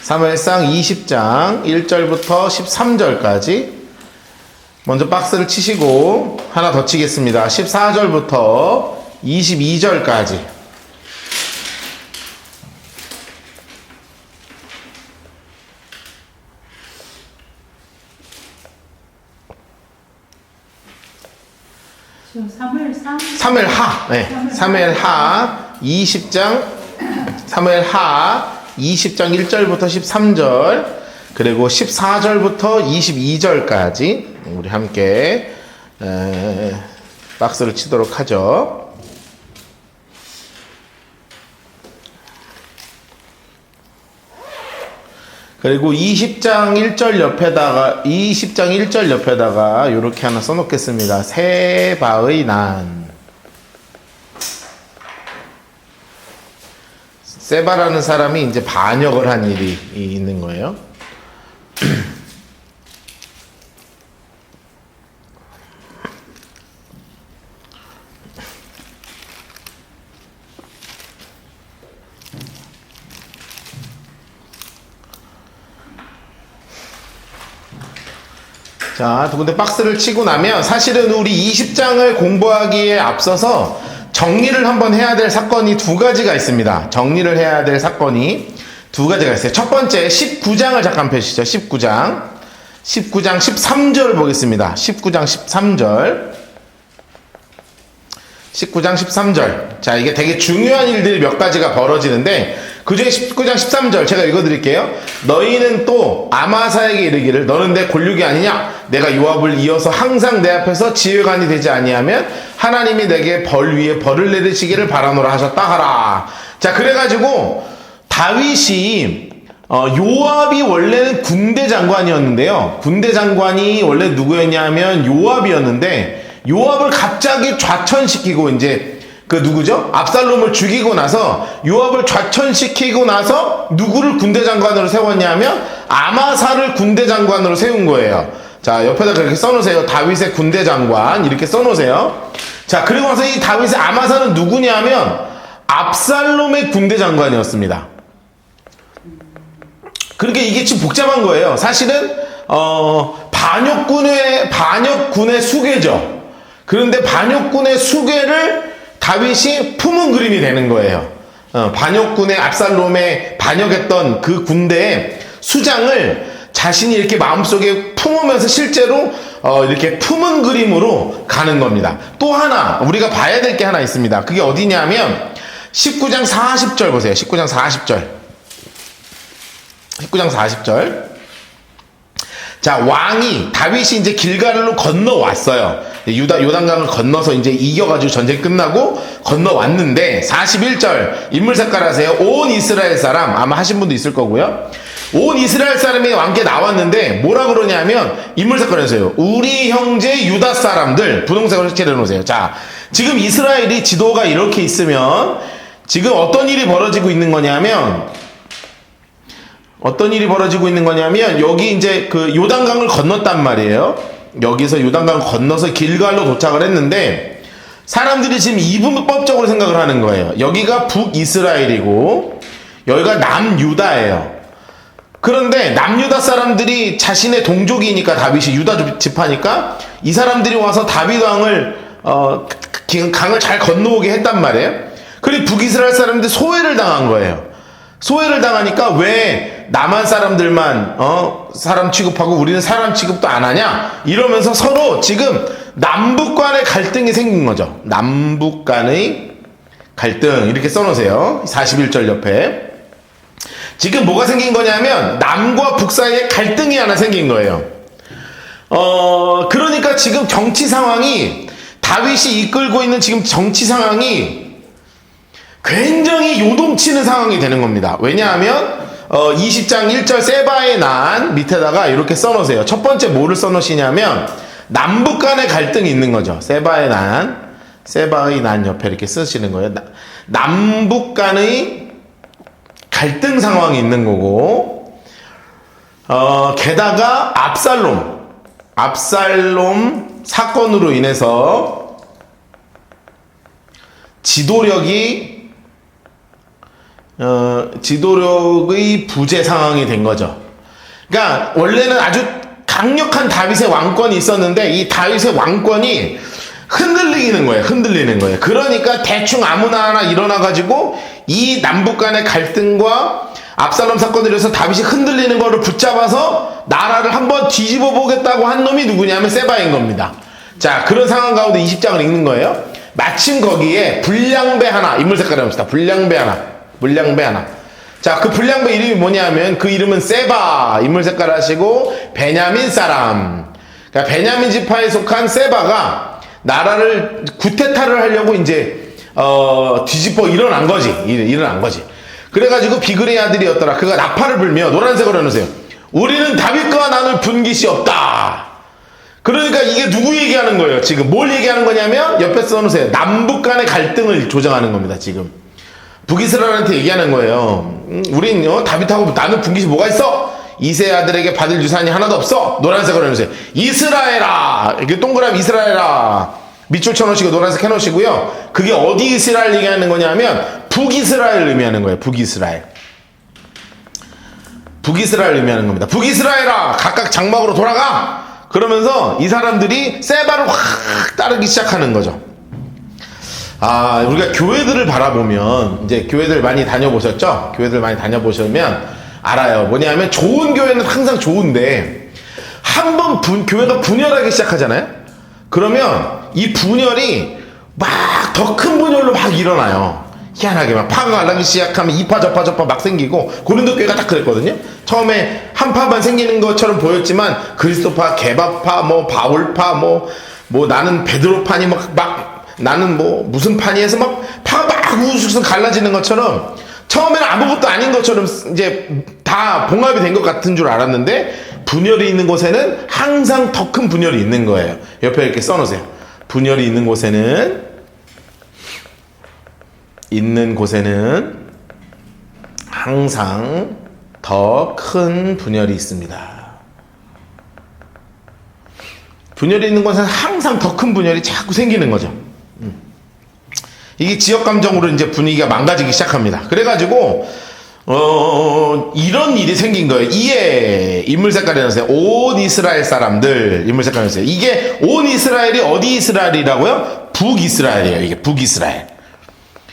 사무엘상 20장 1절부터 13절까지 먼저 박스를 치시고 하나 더 치겠습니다. 14절부터 22절까지. 사무엘하, 네. 사무엘하 20장 1절부터 13절, 그리고 14절부터 22절까지 우리 함께 박스를 치도록 하죠. 그리고 20장 1절 옆에다가 이렇게 하나 써놓겠습니다. 세바의 난. 세바라는 사람이 이제 반역을 한 일이 있는 거예요. 자, 두 군데 박스를 치고 나면 사실은 우리 20장을 공부하기에 앞서서 정리를 한번 해야 될 사건이 두 가지가 있습니다. 정리를 해야 될 사건이 두 가지가 있어요. 첫 번째 19장을 잠깐 펴시죠. 19장 13절 보겠습니다. 19장 13절. 자, 이게 되게 중요한 일들이 몇 가지가 벌어지는데 그 중에 19장 13절 제가 읽어드릴게요. 너희는 또 아마사에게 이르기를 너는 내 골육이 아니냐? 내가 요압을 이어서 항상 내 앞에서 지휘관이 되지 아니하면 하나님이 내게 벌 위에 벌을 내리시기를 바라노라 하셨다 하라. 자, 그래가지고 다윗이 요압이 원래는 군대 장관이었는데요. 군대 장관이 원래 누구였냐면 요압이었는데 요압을 갑자기 좌천시키고 이제 그 누구죠? 압살롬을 죽이고 나서 요압을 좌천시키고 나서 누구를 군대 장관으로 세웠냐면 아마사를 군대 장관으로 세운 거예요. 자, 옆에다 그렇게 써놓으세요. 다윗의 군대 장관 이렇게 써놓으세요. 자, 그리고 나서 이 다윗의 아마사는 누구냐면 압살롬의 군대 장관이었습니다. 그러니까 이게 좀 복잡한 거예요. 사실은 반역군의 수괴죠. 그런데 반역군의 수괴를 다윗이 품은 그림이 되는 거예요. 반역군의 압살롬의 반역했던 그 군대의 수장을 자신이 이렇게 마음속에 품으면서 실제로 이렇게 품은 그림으로 가는 겁니다. 또 하나 우리가 봐야 될 게 하나 있습니다. 그게 어디냐면 19장 40절 보세요. 19장 40절. 자, 다윗이 이제 길갈로 건너왔어요. 요단강을 건너서 이제 이겨가지고 전쟁 끝나고 건너왔는데 41절 인물 색깔 하세요. 온 이스라엘 사람 아마 하신 분도 있을 거고요. 온 이스라엘 사람이 함께 나왔는데 뭐라 그러냐면 인물 색깔 하세요. 우리 형제 유다 사람들 분홍색으로 색칠해 놓으세요. 자, 지금 이스라엘이 지도가 이렇게 있으면 지금 어떤 일이 벌어지고 있는 거냐면 여기 이제 그 요단강을 건넜단 말이에요. 여기서 요단강을 건너서 길갈로 도착을 했는데 사람들이 지금 이분법적으로 생각을 하는 거예요. 여기가 북이스라엘이고 여기가 남유다예요. 그런데 남유다 사람들이 자신의 동족이니까 다윗이 유다 지파니까 이 사람들이 와서 다윗 왕을 강을 잘 건너오게 했단 말이에요. 그리고 북이스라엘 사람들이 소외를 당한 거예요. 소외를 당하니까 왜 남한 사람들만 사람 취급하고 우리는 사람 취급도 안 하냐 이러면서 서로 지금 남북 간의 갈등이 생긴 거죠. 남북 간의 갈등 이렇게 써놓으세요. 41절 옆에 지금 뭐가 생긴 거냐면 남과 북 사이에 갈등이 하나 생긴 거예요. 그러니까 지금 정치 상황이 다윗이 이끌고 있는 지금 정치 상황이 굉장히 요동치는 상황이 되는 겁니다. 왜냐하면 20장 1절 세바의 난 밑에다가 이렇게 써놓으세요. 첫 번째 뭐를 써놓으시냐면 남북 간의 갈등이 있는 거죠. 세바의 난 옆에 이렇게 쓰시는 거예요. 남북 간의 갈등 상황이 있는 거고 게다가 압살롬 사건으로 인해서 지도력이 지도력의 부재 상황이 된 거죠. 그러니까 원래는 아주 강력한 다윗의 왕권이 있었는데 이 다윗의 왕권이 흔들리는 거예요. 그러니까 대충 아무나 하나 일어나가지고 이 남북 간의 갈등과 압살롬 사건으로 인해서 다윗이 흔들리는 거를 붙잡아서 나라를 한번 뒤집어 보겠다고 한 놈이 누구냐면 세바인 겁니다. 자, 그런 상황 가운데 20장을 읽는 거예요. 마침 거기에 불량배 하나, 인물 색깔을 해봅시다. 불량배 하나. 자, 그 불량배 이름이 뭐냐면 그 이름은 세바, 인물 색깔 하시고 베냐민 사람. 그러니까 베냐민 지파에 속한 세바가 나라를 구테타를 하려고 이제 뒤집어 일어난 거지. 그래가지고 비그레의 아들이었더라. 그가 나팔을 불며 노란색으로 해놓으세요. 우리는 다윗과 나눌 분깃이 없다. 그러니까 이게 누구 얘기하는 거예요? 지금 뭘 얘기하는 거냐면 옆에 써놓으세요. 남북 간의 갈등을 조정하는 겁니다. 지금 북이스라엘한테 얘기하는 거예요. 우린 다윗하고 나눌 분깃이 뭐가 있어? 이세 아들에게 받을 유산이 하나도 없어. 노란색으로 해놓으세요. 이스라엘아. 이렇게 동그라미 이스라엘아. 밑줄 쳐놓으시고 노란색 해놓으시고요. 그게 어디 이스라엘 얘기하는 거냐면 북이스라엘 의미하는 거예요. 북이스라엘 의미하는 겁니다. 북이스라엘아, 각각 장막으로 돌아가. 그러면서 이 사람들이 세바를 확 따르기 시작하는 거죠. 아, 우리가 교회들을 바라보면, 이제 교회들 많이 다녀보셨죠? 교회들 많이 다녀보시면 알아요. 뭐냐면 좋은 교회는 항상 좋은데 한번 교회가 분열하기 시작하잖아요. 그러면 이 분열이 막 더 큰 분열로 막 일어나요. 희한하게 막 파가 갈라지기 시작하면 이파 저파 막 생기고, 고린도 교회가 딱 그랬거든요. 처음에 한 파만 생기는 것처럼 보였지만 그리스도파, 개바파, 뭐 바울파, 뭐 나는 베드로파니 막 나는 뭐 무슨 파니 해서 막 파가 막 우수수 갈라지는 것처럼 처음에는 아무것도 아닌 것처럼 이제 다 봉합이 된 것 같은 줄 알았는데 분열이 있는 곳에는 항상 더 큰 분열이 있는 거예요. 옆에 이렇게 써놓으세요. 분열이 있는 곳에는 항상 더 큰 분열이 있습니다. 분열이 있는 곳에는 항상 더 큰 분열이 자꾸 생기는 거죠. 이게 지역 감정으로 이제 분위기가 망가지기 시작합니다. 그래가지고 이런 일이 생긴 거예요. 이에 인물 색깔이 나세요. 온 이스라엘 사람들, 인물 색깔이 나세요. 이게 온 이스라엘이 어디 이스라엘이라고요? 북이스라엘이에요.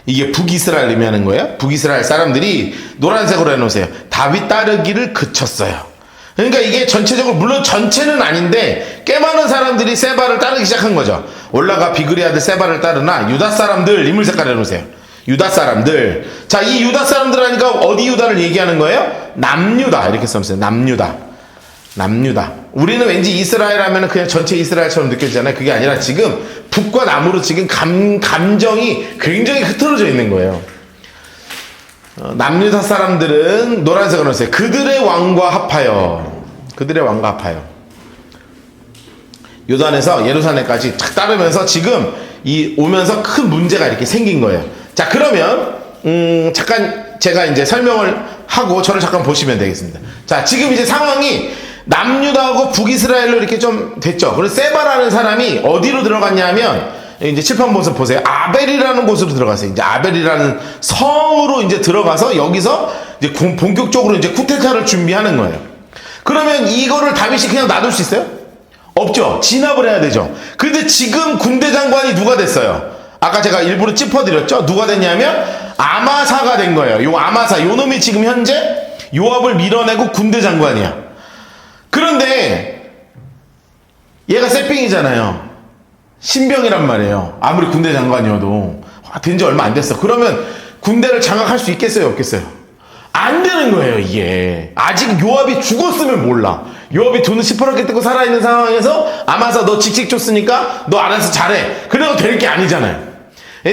이게 북이스라엘 의미하는 거예요. 북이스라엘 사람들이 노란색으로 해놓으세요. 다윗 따르기를 그쳤어요. 그러니까 이게 전체적으로, 물론 전체는 아닌데 꽤 많은 사람들이 세바를 따르기 시작한 거죠. 올라가 비그리 아들 세바를 따르나 유다 사람들, 인물 색깔 해놓으세요. 유다 사람들. 자, 이 유다 사람들 하니까 어디 유다를 얘기하는 거예요? 남유다. 이렇게 써주세요. 남유다. 우리는 왠지 이스라엘 하면 그냥 전체 이스라엘처럼 느껴지잖아요. 그게 아니라 지금 북과 남으로 지금 감정이 굉장히 흩어져 있는 거예요. 남유다 사람들은 노란색으로 넣었어요. 그들의 왕과 합하여. 요단에서 예루살렘까지 탁 따르면서 지금 오면서 큰 문제가 이렇게 생긴 거예요. 자, 그러면 잠깐 제가 이제 설명을 하고 저를 잠깐 보시면 되겠습니다. 자, 지금 이제 상황이 남유다하고 북이스라엘로 이렇게 좀 됐죠. 그래서 세바라는 사람이 어디로 들어갔냐면 이제 칠판 보세요. 아벨이라는 곳으로 들어갔어요. 이제 아벨이라는 성으로 이제 들어가서 여기서 이제 본격적으로 이제 쿠데타를 준비하는 거예요. 그러면 이거를 다윗이 그냥 놔둘 수 있어요? 없죠. 진압을 해야 되죠. 근데 지금 군대 장관이 누가 됐어요? 아까 제가 일부러 짚어드렸죠? 누가 됐냐면 아마사가 된 거예요. 요 놈이 지금 현재 요압을 밀어내고 군대 장관이야. 그런데 얘가 세핑이잖아요. 신병이란 말이에요. 아무리 군대 장관이어도 된 지 얼마 안 됐어. 그러면 군대를 장악할 수 있겠어요, 없겠어요? 안 되는 거예요, 이게. 아직 요압이 죽었으면 몰라. 요압이 돈을 시퍼렇게 뜯고 살아있는 상황에서 아마사 너 직책 줬으니까 너 알아서 잘해. 그래도 될 게 아니잖아요.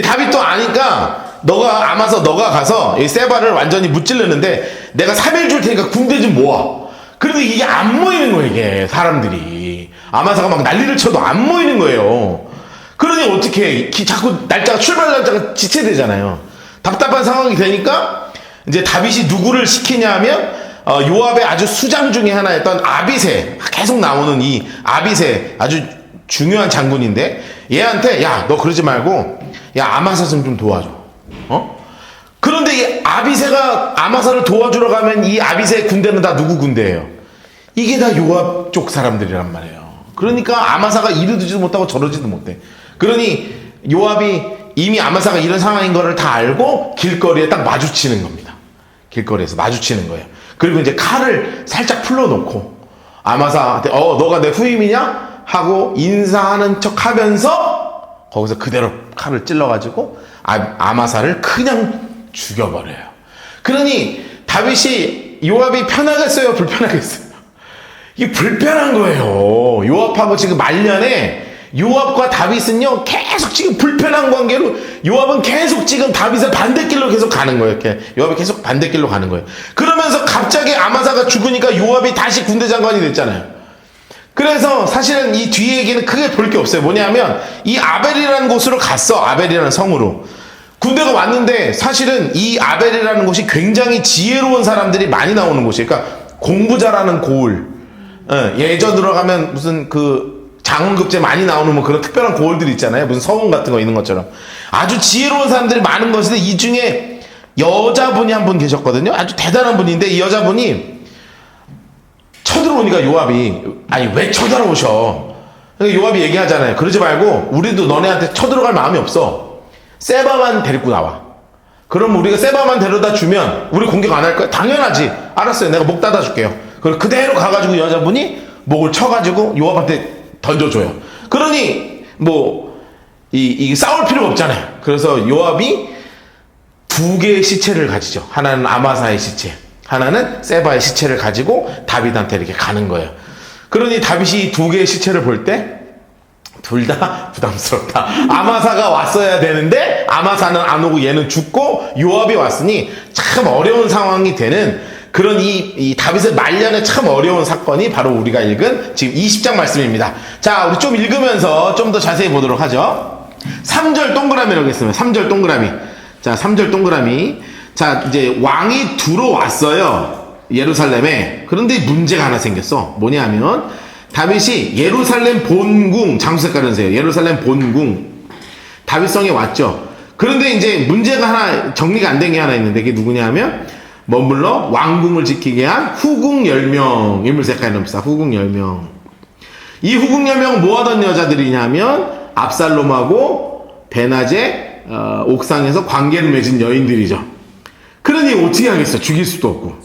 다윗도 아니까 너가 가서 이 세바를 완전히 무찔르는데 내가 3일 줄 테니까 군대 좀 모아. 그런데 이게 안 모이는 거예요, 이게. 사람들이. 아마사가 막 난리를 쳐도 안 모이는 거예요. 그러니 어떻게 자꾸 출발 날짜가 지체되잖아요. 답답한 상황이 되니까 이제 다윗이 누구를 시키냐 하면 요압의 아주 수장 중에 하나였던 아비새, 계속 나오는 이 아비새, 아주 중요한 장군인데 얘한테 야, 너 그러지 말고 야, 아마사 좀 도와줘. 그런데 그런데 이 아비새가 아마사를 도와주러 가면 이 아비새 군대는 다 누구 군대예요? 이게 다 요압 쪽 사람들이란 말이에요. 그러니까 아마사가 이러지도 못하고 저러지도 못해. 그러니 요압이 이미 아마사가 이런 상황인 거를 다 알고 길거리에 딱 마주치는 겁니다. 길거리에서 마주치는 거예요. 그리고 이제 칼을 살짝 풀러놓고 아마사한테 너가 내 후임이냐? 하고 인사하는 척 하면서 거기서 그대로 칼을 찔러가지고 아마사를 그냥 죽여버려요. 그러니 다윗이 요압이 편하겠어요? 불편하겠어요? 이게 불편한 거예요. 요압하고 지금 말년에 요압과 다윗은요 계속 지금 불편한 관계로 요압은 계속 지금 다윗의 반대길로 계속 가는 거예요. 이렇게 요압이 계속 반대길로 가는 거예요. 그러면서 갑자기 아마사가 죽으니까 요압이 다시 군대 장관이 됐잖아요. 그래서 사실은 이 뒤에 얘기는 크게 볼 게 없어요. 뭐냐면 이 아벨이라는 곳으로 갔어. 아벨이라는 성으로 군대가 왔는데 사실은 이 아벨이라는 곳이 굉장히 지혜로운 사람들이 많이 나오는 곳이에요. 그러니까 공부 잘하는 고을. 예전 들어가면 무슨 그 장원급제 많이 나오는 뭐 그런 특별한 고을들 있잖아요. 무슨 서원 같은 거 있는 것처럼. 아주 지혜로운 사람들이 많은 것인데 이 중에 여자분이 한 분 계셨거든요. 아주 대단한 분인데 이 여자분이 쳐들어오니까 요압이 아니 왜 쳐들어오셔? 그러니까 요압이 얘기하잖아요. 그러지 말고 우리도 너네한테 쳐들어갈 마음이 없어. 세바만 데리고 나와. 그럼 우리가 세바만 데려다 주면 우리 공격 안 할 거야? 당연하지. 알았어요. 내가 목 닫아 줄게요. 그걸 그대로 가가지고 여자분이 목을 쳐가지고 요압한테 던져줘요. 그러니 이 싸울 필요가 없잖아요. 그래서 요압이 두 개의 시체를 가지죠. 하나는 아마사의 시체, 하나는 세바의 시체를 가지고 다윗한테 이렇게 가는 거예요. 그러니 다윗이 두 개의 시체를 볼 때 둘 다 부담스럽다. 아마사가 왔어야 되는데 아마사는 안 오고 얘는 죽고 요압이 왔으니 참 어려운 상황이 되는 그런 이 다윗의 말년에 참 어려운 사건이 바로 우리가 읽은 지금 20장 말씀입니다. 자, 우리 좀 읽으면서 좀 더 자세히 보도록 하죠. 3절 동그라미라고 했습니다. 3절 동그라미. 자, 3절 동그라미. 자, 이제 왕이 들어왔어요. 예루살렘에. 그런데 문제가 하나 생겼어. 뭐냐면 다윗이 예루살렘 본궁 장수색깔을 세요. 예루살렘 본궁 다윗성에 왔죠. 그런데 이제 문제가 하나 정리가 안 된 게 하나 있는데 그게 누구냐 하면 머물러 왕궁을 지키게 한 후궁 10명 인물색깔이 넘사 후궁 10명. 이 후궁 10명 뭐 하던 여자들이냐면 압살롬하고 베나제 옥상에서 관계를 맺은 여인들이죠. 그러니 어떻게 하겠어. 죽일 수도 없고.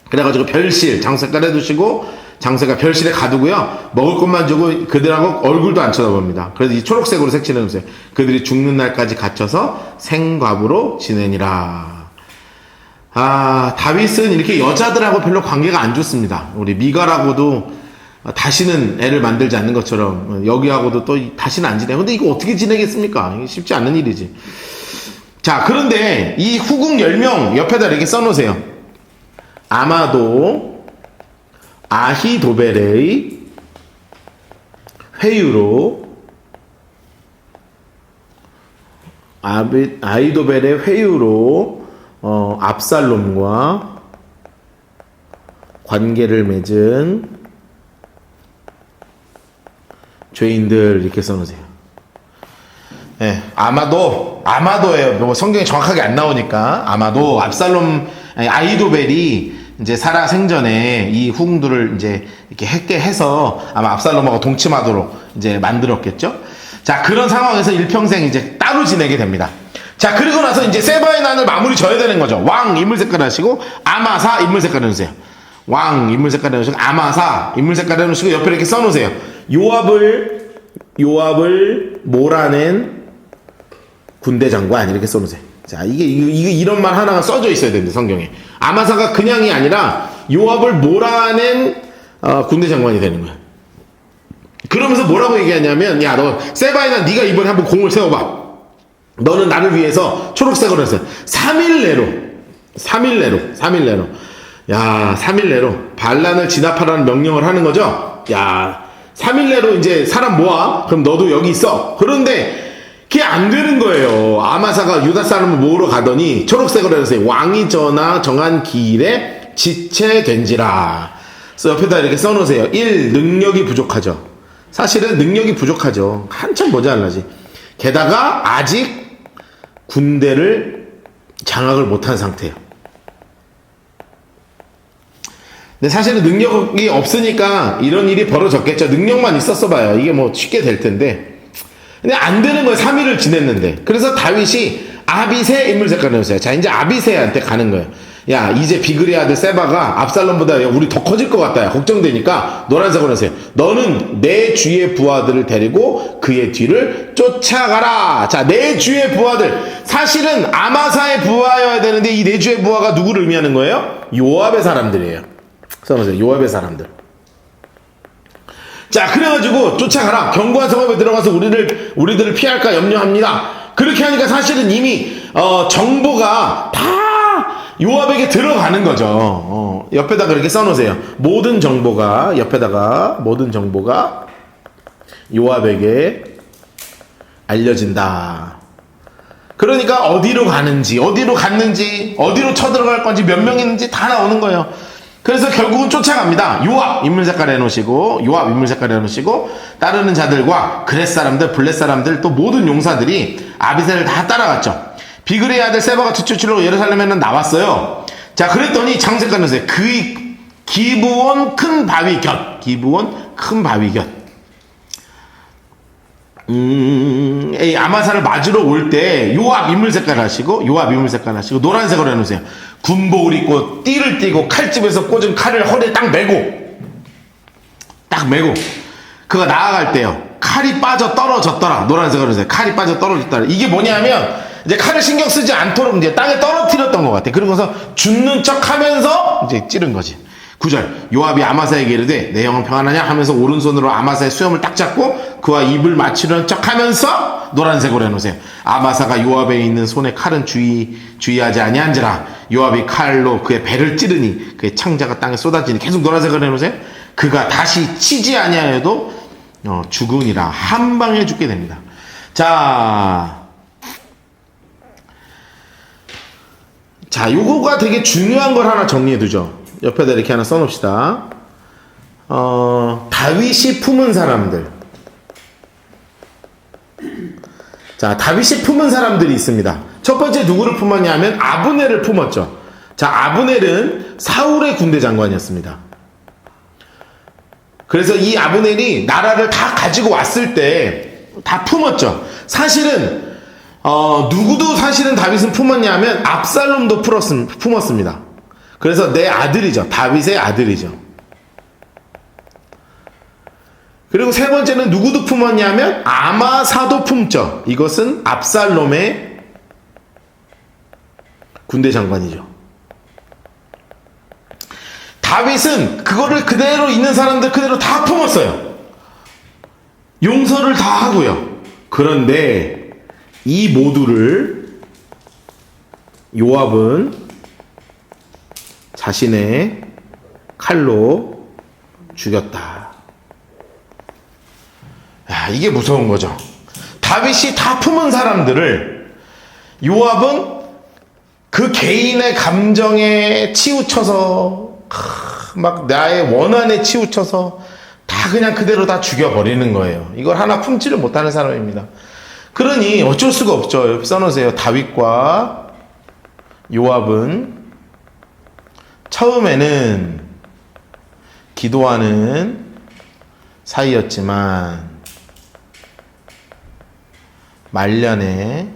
그래가지고 별실 장색깔 해두시고 장세가 별실에 가두고요. 먹을 것만 주고 그들하고 얼굴도 안 쳐다봅니다. 그래서 이 초록색으로 색칠해 놓으세요. 그들이 죽는 날까지 갇혀서 생과부로 지내니라. 다윗은 이렇게 여자들하고 별로 관계가 안 좋습니다. 우리 미갈하고도 다시는 애를 만들지 않는 것처럼 여기하고도 또 다시는 안 지내요. 근데 이거 어떻게 지내겠습니까? 이게 쉽지 않은 일이지. 자, 그런데 이 후궁 10명 옆에다 이렇게 써놓으세요. 아마도 아히도벨의 회유로 아히도벨의 회유로 압살롬과 관계를 맺은 죄인들 이렇게 써놓으세요. 네, 아마도예요. 뭐 성경이 정확하게 안 나오니까 아마도 아히도벨이 이제 살아 생전에 이 후궁들을 이제 이렇게 했게 해서 아마 압살롬하고 동침하도록 이제 만들었겠죠. 자, 그런 상황에서 일평생 이제 따로 지내게 됩니다. 자, 그리고 나서 이제 세바의 난을 마무리 져야 되는 거죠. 왕 인물 색깔 하시고 아마사 인물 색깔 해놓으세요. 왕 인물 색깔 해놓으시고 아마사 인물 색깔 해놓으시고 옆에 이렇게 써놓으세요. 요압을 몰아낸 군대 장관 이렇게 써놓으세요. 자, 이게 이런 말 하나가 써져 있어야 됩니다. 성경에. 아마사가 그냥이 아니라 요압을 몰아낸 군대 장관이 되는 거야. 그러면서 뭐라고 얘기하냐면, 야, 너 세바이나 네가 이번에 한번 공을 세워봐. 너는 나를 위해서 초록색으로 했어. 3일 내로. 야, 3일 내로 반란을 진압하라는 명령을 하는 거죠. 야, 3일 내로 이제 사람 모아. 그럼 너도 여기 있어. 그런데 그게 안 되는 거예요. 아마사가 유다 사람을 모으러 가더니 초록색으로 해서 왕이 정한 기일에 지체된지라. 그래서 옆에다 이렇게 써놓으세요. 1. 능력이 부족하죠. 사실은 능력이 부족하죠. 한참 모자라지. 게다가 아직 군대를 장악을 못한 상태예요. 근데 사실은 능력이 없으니까 이런 일이 벌어졌겠죠. 능력만 있었어 봐요. 이게 뭐 쉽게 될 텐데. 근데 안 되는 거예요. 3일을 지냈는데. 그래서 다윗이 아비새 인물 색깔을 해보세요. 자, 이제 아비새한테 가는 거예요. 야, 이제 비그리 아들 세바가 압살롬보다 우리 더 커질 것 같다. 걱정되니까 노란색으로 하세요. 너는 내 주의 부하들을 데리고 그의 뒤를 쫓아가라. 자, 내 주의 부하들. 사실은 아마사의 부하여야 되는데 이 내 주의 부하가 누구를 의미하는 거예요? 요압의 사람들이에요. 써보세요. 요압의 사람들. 자, 그래가지고 쫓아가라. 견고한 성읍에 들어가서 우리들을 피할까 염려합니다. 그렇게 하니까 사실은 이미 정보가 다 요압에게 들어가는 거죠. 옆에다 그렇게 써놓으세요. 모든 정보가 요압에게 알려진다. 그러니까 어디로 가는지, 어디로 갔는지, 어디로 쳐들어갈 건지, 몇 명 있는지 다 나오는 거예요. 그래서 결국은 쫓아갑니다. 요압 인물 색깔 해놓으시고 따르는 자들과 그렛 사람들, 블렛 사람들, 또 모든 용사들이 아비새를 다 따라갔죠. 비그리의 아들 세바가 뒤쫓으려고 예루살렘에는 나왔어요. 자, 그랬더니 장색깔 넣으세요. 그 기브온 큰 바위 곁. 아마사를 맞으러 올 때 요압 인물 색깔 하시고 노란색으로 해놓으세요. 군복을 입고 띠를 띠고 칼집에서 꽂은 칼을 허리에 딱 메고 그가 나아갈 때요. 칼이 빠져 떨어졌더라. 노란색으로 해놓으세요. 칼이 빠져 떨어졌더라. 이게 뭐냐면 이제 칼을 신경 쓰지 않도록 이제 땅에 떨어뜨렸던 것 같아. 그러고서 죽는 척 하면서 이제 찌른 거지. 9절 요압이 아마사에게 이르되 내 영은 평안하냐 하면서 오른손으로 아마사의 수염을 딱 잡고 그와 입을 맞추려는 척 하면서 노란색으로 해놓으세요. 아마사가 요압에 있는 손에 칼은 주의하지 아니한지라 요압이 칼로 그의 배를 찌르니 그의 창자가 땅에 쏟아지니 계속 노란색으로 해놓으세요. 그가 다시 치지 아니하여도 죽으니라. 한 방에 죽게 됩니다. 자, 요거가 되게 중요한 걸 하나 정리해두죠. 옆에다 이렇게 하나 써놓읍시다. 다윗이 품은 사람들. 자, 다윗이 품은 사람들이 있습니다. 첫 번째 누구를 품었냐면 아브넬을 품었죠. 자, 아브넬은 사울의 군대 장관이었습니다. 그래서 이 아브넬이 나라를 다 가지고 왔을 때 다 품었죠. 사실은 누구도 사실은 다윗은 품었냐면 압살롬도 품었습니다. 그래서 내 아들이죠. 다윗의 아들이죠. 그리고 세 번째는 누구도 품었냐면 아마사도 품죠. 이것은 압살롬의 군대 장관이죠. 다윗은 그거를 그대로 있는 사람들 그대로 다 품었어요. 용서를 다 하고요. 그런데 이 모두를 요압은 자신의 칼로 죽였다. 야, 이게 무서운 거죠. 다윗이 다 품은 사람들을 요압은 그 개인의 감정에 치우쳐서 막 나의 원한에 치우쳐서 다 그냥 그대로 다 죽여버리는 거예요. 이걸 하나 품지를 못하는 사람입니다. 그러니 어쩔 수가 없죠. 써놓으세요. 다윗과 요압은 처음에는 기도하는 사이였지만 말년에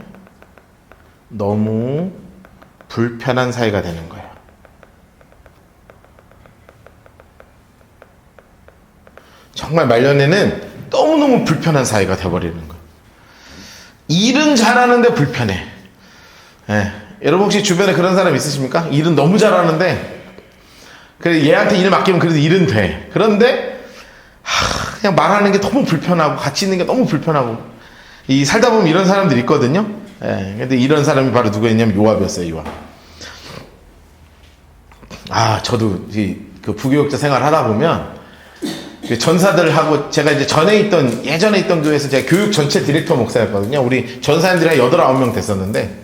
너무 불편한 사이가 되는 거예요. 정말 말년에는 너무너무 불편한 사이가 돼버리는 거예요. 일은 잘하는데 불편해. 예. 여러분 혹시 주변에 그런 사람 있으십니까? 일은 너무 잘하는데 그래 얘한테 일 맡기면 그래도 일은 돼. 그런데 그냥 말하는 게 너무 불편하고 같이 있는 게 너무 불편하고 이 살다 보면 이런 사람들이 있거든요. 예. 근데 이런 사람이 바로 누구였냐면 요압이었어요. 요압. 저도 그 부교육자 생활 하다 보면 전사들하고 제가 이제 예전에 있던 교회에서 제가 교육 전체 디렉터 목사였거든요. 우리 전사님들이 한 8, 9명 됐었는데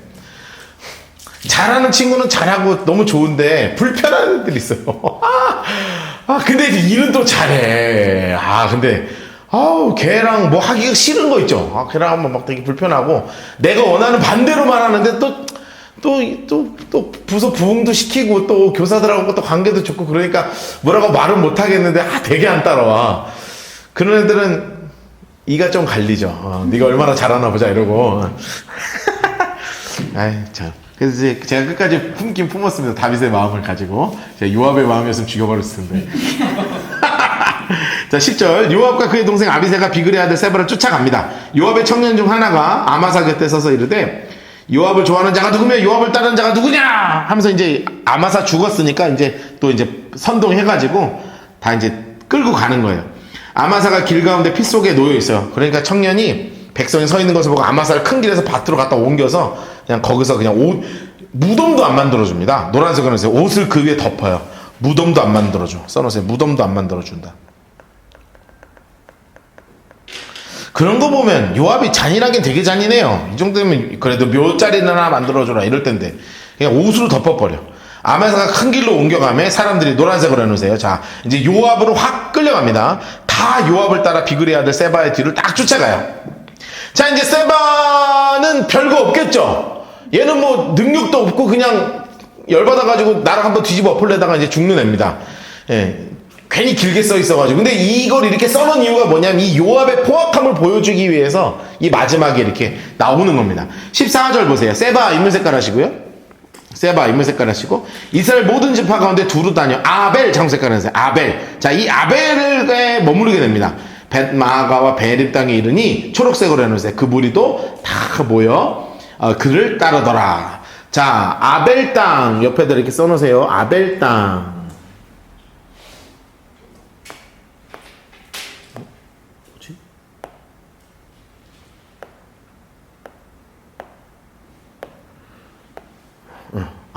잘하는 친구는 잘하고 너무 좋은데 불편한 애들이 있어요. 근데 일은 또 잘해. 근데 걔랑 뭐 하기가 싫은 거 있죠. 걔랑 하면 막 되게 불편하고 내가 원하는 반대로만 하는데 또 또 부서 부흥도 시키고 또 교사들하고 또 관계도 좋고 그러니까 뭐라고 말은 못 하겠는데 되게 안 따라와. 그런 애들은 이가 좀 갈리죠. 네가 얼마나 잘하나 보자 이러고. 아이 참. 그래서 이제 제가 끝까지 품긴 품었습니다. 다윗의 마음을 가지고. 제가 요압의 마음이었으면 죽여버렸을 텐데. 자, 10절. 요압과 그의 동생 아비새가 비그레 아들 세바를 쫓아갑니다. 요압의 청년 중 하나가 아마사 곁에 서서 이르되 요압을 좋아하는 자가 누구며 요압을 따르는 자가 누구냐 하면서 이제 아마사 죽었으니까 이제 또 이제 선동해가지고 다 이제 끌고 가는 거예요. 아마사가 길 가운데 피 속에 놓여 있어요. 그러니까 청년이 백성이 서 있는 것을 보고 아마사를 큰 길에서 밭으로 갖다 옮겨서 그냥 거기서 그냥 무덤도 안 만들어줍니다. 노란색으로 해서 옷을 그 위에 덮어요. 무덤도 안 만들어줘. 써놓으세요. 무덤도 안 만들어준다. 그런 거 보면 요압이 잔인하긴 되게 잔인해요. 이 정도면 그래도 묘자리는 하나 만들어줘라 이럴 텐데 그냥 옷으로 덮어버려. 아마사가 큰 길로 옮겨가며 사람들이 노란색으로 해놓으세요. 자, 이제 요압으로 확 끌려갑니다. 다 요압을 따라 비그리 아들 세바의 뒤를 딱 쫓아가요. 자, 이제 세바는 별거 없겠죠. 얘는 뭐 능력도 없고 그냥 열받아가지고 나랑 한번 뒤집어 엎으려다가 이제 죽는 애입니다. 예. 괜히 길게 써 있어가지고. 근데 이걸 이렇게 써놓은 이유가 뭐냐면 이 요압의 포악함을 보여주기 위해서 이 마지막에 이렇게 나오는 겁니다. 14절 보세요. 세바 인물 색깔 하시고요. 세바 인물 색깔 하시고 이스라엘 모든 지파 가운데 두루 다녀 아벨 장수 색깔 하세요. 아벨. 자, 이 아벨에 머무르게 됩니다. 벳마가와 베립 땅에 이르니 초록색으로 해놓으세요. 그 무리도 다 모여 그를 따르더라. 자, 아벨 땅 옆에다 이렇게 써놓으세요. 아벨 땅.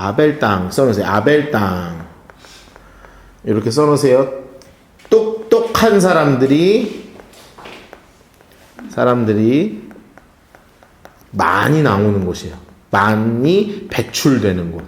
아벨 땅 써놓으세요. 아벨 땅 이렇게 써놓으세요. 똑똑한 사람들이 많이 나오는 곳이에요. 많이 배출되는 곳.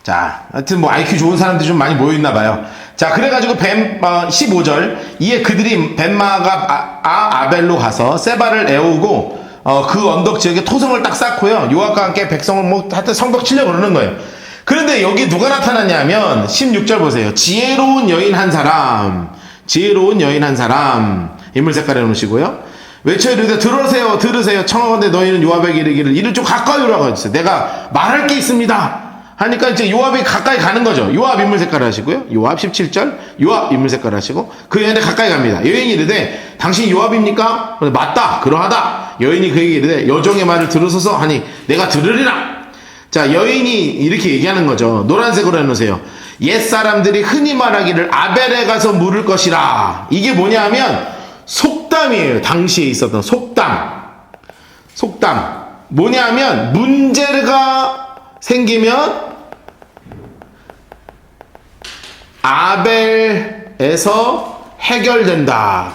자, 하여튼 뭐 IQ 좋은 사람들이 좀 많이 모여있나 봐요. 자, 그래가지고 15절 이에 그들이 벳마가 아벨로 가서 세바를 애우고 그 언덕 지역에 토성을 딱 쌓고요. 요압과 함께 백성을 뭐 하여튼 성벽 치려고 그러는 거예요. 그런데 여기 누가 나타났냐면 16절 보세요. 지혜로운 여인 한 사람 인물 색깔 해놓으시고요. 외쳐 이르되 들으세요 청하건대 너희는 요압에게 이르기를 이를 좀 가까이 오라고 하셨어요. 내가 말할 게 있습니다 하니까 이제 요압이 가까이 가는 거죠. 요압 인물 색깔 하시고요. 요압 17절 요압 인물 색깔 하시고 그 여인에 가까이 갑니다. 여인이 이르되 당신 요압입니까? 맞다 그러하다. 여인이 그에게 이르되 여종의 말을 들으소서 하니 내가 들으리라. 자, 여인이 이렇게 얘기하는 거죠. 노란색으로 해놓으세요. 옛사람들이 흔히 말하기를 아벨에 가서 물을 것이라. 이게 뭐냐면 속담이에요. 당시에 있었던 속담. 뭐냐면 문제가 생기면 아벨에서 해결된다.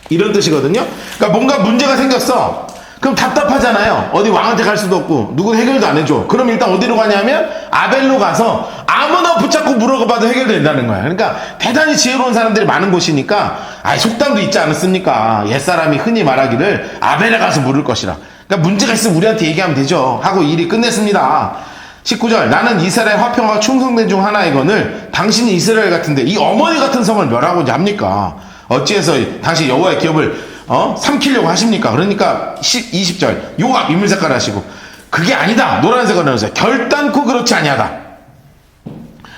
이런 뜻이거든요. 그러니까 뭔가 문제가 생겼어. 그럼 답답하잖아요. 어디 왕한테 갈 수도 없고 누구 해결도 안 해줘. 그럼 일단 어디로 가냐면 아벨로 가서 아무나 붙잡고 물어봐도 해결된다는 거야. 그러니까 대단히 지혜로운 사람들이 많은 곳이니까 속담도 있지 않았습니까? 옛사람이 흔히 말하기를 아벨에 가서 물을 것이라. 그러니까 문제가 있으면 우리한테 얘기하면 되죠 하고 일이 끝냈습니다. 19절 나는 이스라엘 화평과 충성된 중 하나이거늘 당신이 이스라엘 같은데 이 어머니 같은 성을 멸하고자 합니까? 어찌해서 당신 여호와의 기업을 삼키려고 하십니까? 그러니까 20절 요압 인물 색깔 하시고 그게 아니다. 노란색으로 해서 결단코 그렇지 아니하다.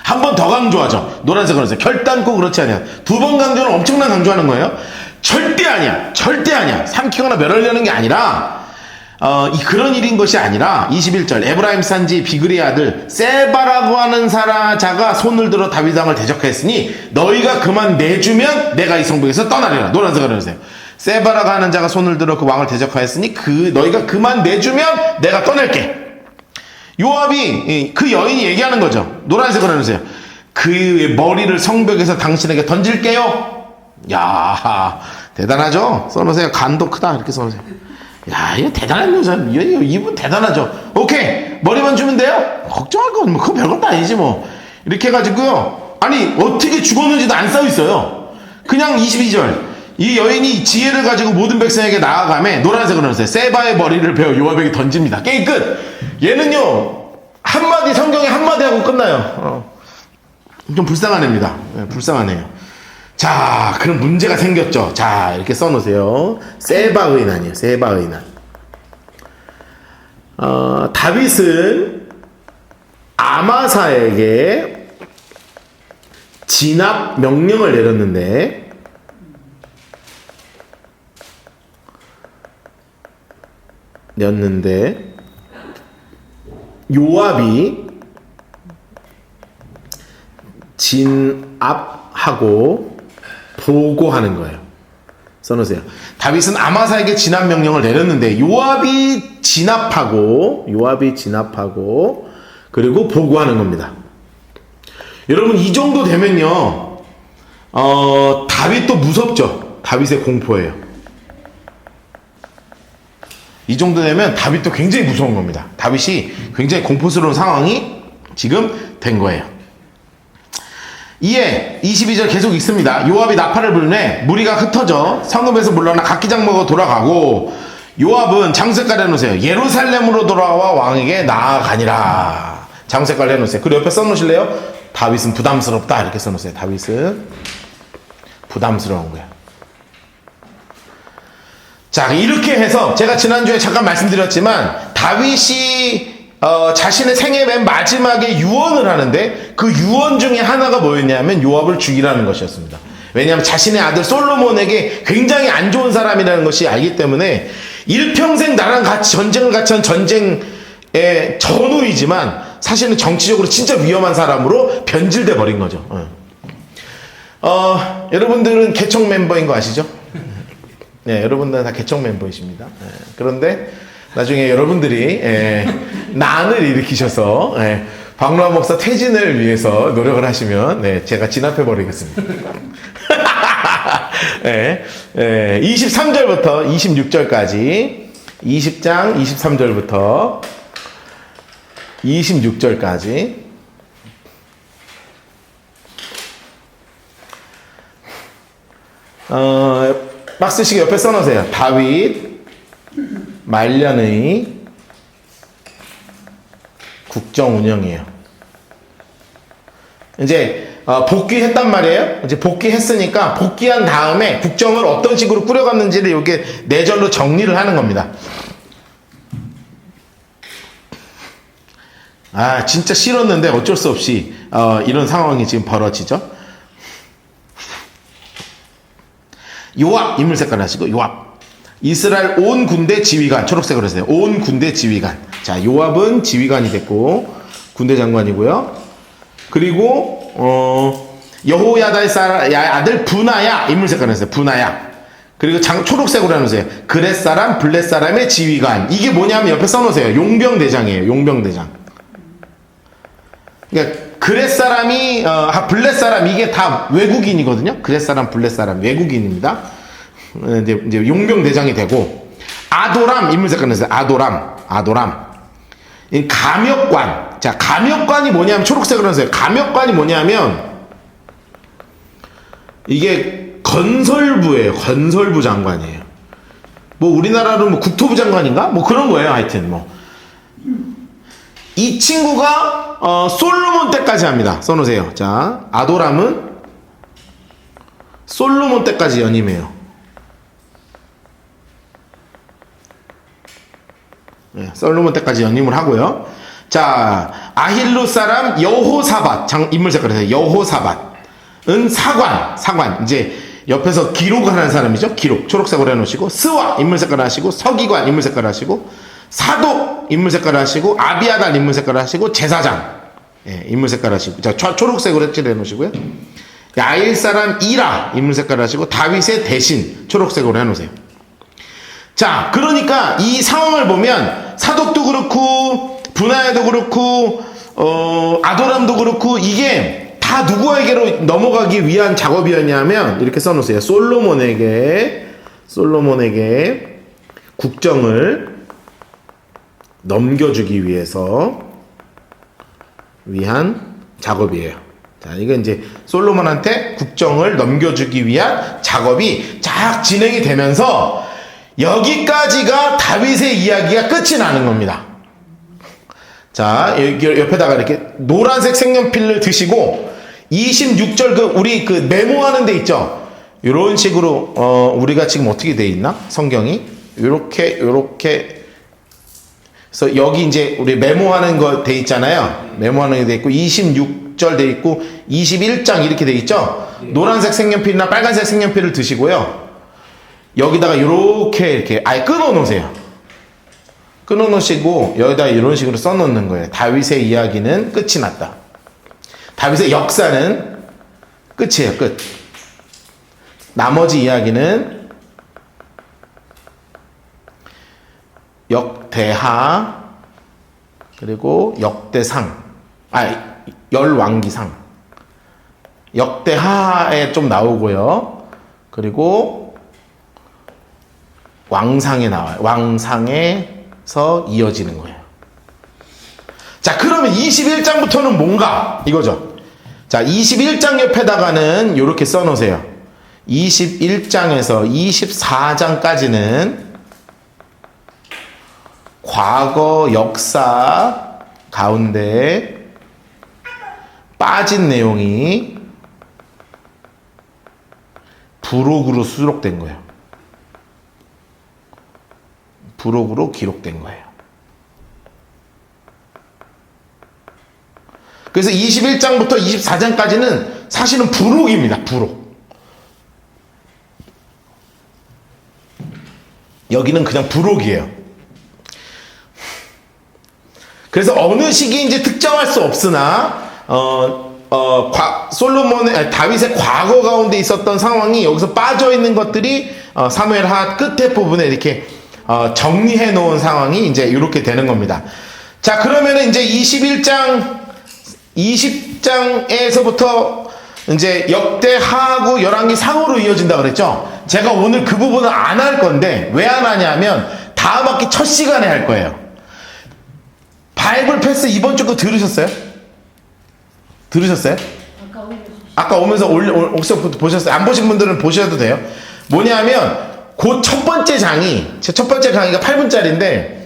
한 번 더 강조하죠. 노란색으로 해서 결단코 그렇지 아니하다. 두 번 강조는 엄청난 강조하는 거예요. 절대 아니야. 삼키거나 멸하려는 게 아니라 그런 일인 것이 아니라 21절 에브라임 산지 비그리의 아들 세바라고 하는 자가 손을 들어 다윗 왕을 대적하였으니 너희가 그만 내주면 내가 이 성벽에서 떠나리라. 노란색으로 해주세요. 세바라고 하는 자가 손을 들어 그 왕을 대적하였으니 너희가 그만 내주면 내가 떠낼게. 요압이 그 여인이 얘기하는 거죠. 노란색으로 해주세요. 그의 머리를 성벽에서 당신에게 던질게요. 야, 대단하죠? 써놓으세요. 간도 크다 이렇게 써놓으세요. 야, 이거 대단한 여자. 이분 대단하죠. 오케이, 머리만 주면 돼요? 걱정할 건 뭐 그거 별것도 아니지 뭐. 이렇게 해가지고요. 아니 어떻게 죽었는지도 안 써있어요. 그냥 22절. 이 여인이 지혜를 가지고 모든 백성에게 나아가며 노란색으로 해놓으세요. 세바의 머리를 베어 요압에게 던집니다. 게임 끝. 얘는요 한마디 성경에 한마디 하고 끝나요. 좀 불쌍한 애입니다. 불쌍한 애요. 자, 그럼 문제가 생겼죠. 자, 이렇게 써놓으세요. 세바의 난이에요. 세바의 난. 다윗은 아마사에게 진압 명령을 내렸는데 요압이 진압하고 보고하는 거예요. 써놓으세요. 다윗은 아마사에게 진압 명령을 내렸는데 요압이 진압하고 그리고 보고하는 겁니다. 여러분 이 정도 되면요 다윗도 무섭죠. 다윗의 공포예요. 이 정도 되면 다윗도 굉장히 무서운 겁니다. 다윗이 굉장히 공포스러운 상황이 지금 된 거예요. 이에 22절 계속 있습니다. 요압이 나팔을 불매 무리가 흩어져 성읍에서 물러나 각기장 먹어 돌아가고 요압은 장색깔 해놓으세요. 예루살렘으로 돌아와 왕에게 나아가니라. 장색깔 해놓으세요. 그리고 옆에 써놓으실래요? 다윗은 부담스럽다 이렇게 써놓으세요. 다윗은 부담스러운 거예요. 자, 이렇게 해서 제가 지난주에 잠깐 말씀드렸지만 다윗이 자신의 생애 맨 마지막에 유언을 하는데 그 유언 중에 하나가 뭐였냐면 요압을 죽이라는 것이었습니다. 왜냐하면 자신의 아들 솔로몬에게 굉장히 안 좋은 사람이라는 것이 알기 때문에 일평생 나랑 같이 전쟁을 같이 한 전쟁의 전우이지만 사실은 정치적으로 진짜 위험한 사람으로 변질돼 버린 거죠. 여러분들은 개척 멤버인 거 아시죠? 네, 여러분들은 다 개척 멤버이십니다. 그런데 나중에 여러분들이 난을 일으키셔서 박노한 목사 퇴진을 위해서 노력을 하시면 제가 진압해 버리겠습니다. 23절부터 26절까지 20장 23절부터 26절까지 박스식 옆에 써놓으세요. 다윗 말년의 국정 운영이에요. 이제 복귀했단 말이에요. 이제 복귀했으니까 복귀한 다음에 국정을 어떤 식으로 꾸려갔는지를 이렇게 네 절로 정리를 하는 겁니다. 아, 진짜 싫었는데 어쩔 수 없이 이런 상황이 지금 벌어지죠. 요압 인물 색깔 하시고 요압 이스라엘 온 군대 지휘관 초록색으로 했어요. 온 군대 지휘관. 자, 요압은 지휘관이 됐고 군대 장관이고요. 그리고 여호야다의 아들 분하야 인물 색깔 했어요. 분하야. 그리고 초록색으로 해놓으세요. 그렛 사람 블렛 사람의 지휘관. 이게 뭐냐면 옆에 써놓으세요. 용병대장이에요. 용병대장. 그러니까 그렛 사람이 블렛 사람 이게 다 외국인이거든요. 그렛 사람 블렛 사람 외국인입니다. 이제 용병 대장이 되고 아도람 인물 색깔 냈어요. 아도람 이 감역관. 자, 감역관이 뭐냐면 초록색으로 했어요. 감역관이 뭐냐면 이게 건설부예요. 건설부 장관이에요. 뭐 우리나라로 뭐 국토부 장관인가? 뭐 그런 거예요. 하여튼 뭐 이 친구가 솔로몬 때까지 합니다. 써놓으세요. 자, 아도람은 솔로몬 때까지 연임해요. 네, 솔로몬 때까지 연임을 하고요. 자, 아힐루 사람 여호사밧 인물 색깔에서 여호사밧은 사관 이제 옆에서 기록을 하는 사람이죠. 기록 초록색으로 해놓으시고 스와 인물 색깔 하시고 서기관 인물 색깔 하시고 사독 인물 색깔 하시고 아비아달 인물 색깔 하시고 제사장 인물 색깔 하시고 자 초록색으로 색칠해 놓으시고요. 야일 사람 이라 인물 색깔 하시고 다윗의 대신 초록색으로 해놓으세요. 자, 그러니까 이 상황을 보면 사독도 그렇고 분하야도 그렇고 아도람도 그렇고 이게 다 누구에게로 넘어가기 위한 작업이었냐면 이렇게 써놓으세요. 솔로몬에게 국정을 넘겨주기 위한 작업이에요. 자, 이거 이제 솔로몬한테 국정을 넘겨주기 위한 작업이 쫙 진행이 되면서 여기까지가 다윗의 이야기가 끝이 나는 겁니다. 자, 여기 옆에다가 이렇게 노란색 색연필을 드시고 26절 우리 메모하는 데 있죠? 이런 식으로 우리가 지금 어떻게 돼 있나? 성경이 요렇게 그래서 여기 이제 우리 메모하는 거 돼 있잖아요. 메모하는 게 돼 있고 26절 돼 있고 21장 이렇게 돼 있죠? 노란색 색연필이나 빨간색 색연필을 드시고요. 여기다가 이렇게 아예 끊어 놓으세요. 끊어 놓으시고 여기다 이런 식으로 써 놓는 거예요. 다윗의 이야기는 끝이 났다. 다윗의 역사는 끝이에요. 끝. 나머지 이야기는 역대하 그리고 역대상 열왕기상 역대하에 좀 나오고요. 그리고 왕상에 나와요. 왕상에서 이어지는 거예요. 자, 그러면 21장부터는 뭔가 이거죠. 자, 21장 옆에다가는 이렇게 써놓으세요. 21장에서 24장까지는 과거 역사 가운데 빠진 내용이 부록으로 수록된 거예요. 부록으로 기록된 거예요. 그래서 21장부터 24장까지는 사실은 부록입니다. 부록. 여기는 그냥 부록이에요. 그래서 어느 시기인지 특정할 수 없으나 다윗의 과거 가운데 있었던 상황이 여기서 빠져 있는 것들이 사무엘하 끝에 부분에 이렇게 정리해 놓은 상황이 이제 이렇게 되는 겁니다. 자, 그러면은 이제 20장에서부터 이제 역대하고 열왕기 상으로 이어진다 그랬죠? 제가 오늘 그 부분은 안 할 건데 왜 안 하냐면 다음 학기 첫 시간에 할 거예요. 바이블 패스 이번 주 거 들으셨어요? 들으셨어요? 아까 오면서 혹시 보셨어요? 안 보신 분들은 보셔도 돼요. 뭐냐면 그 첫 번째 강의가 8분짜리인데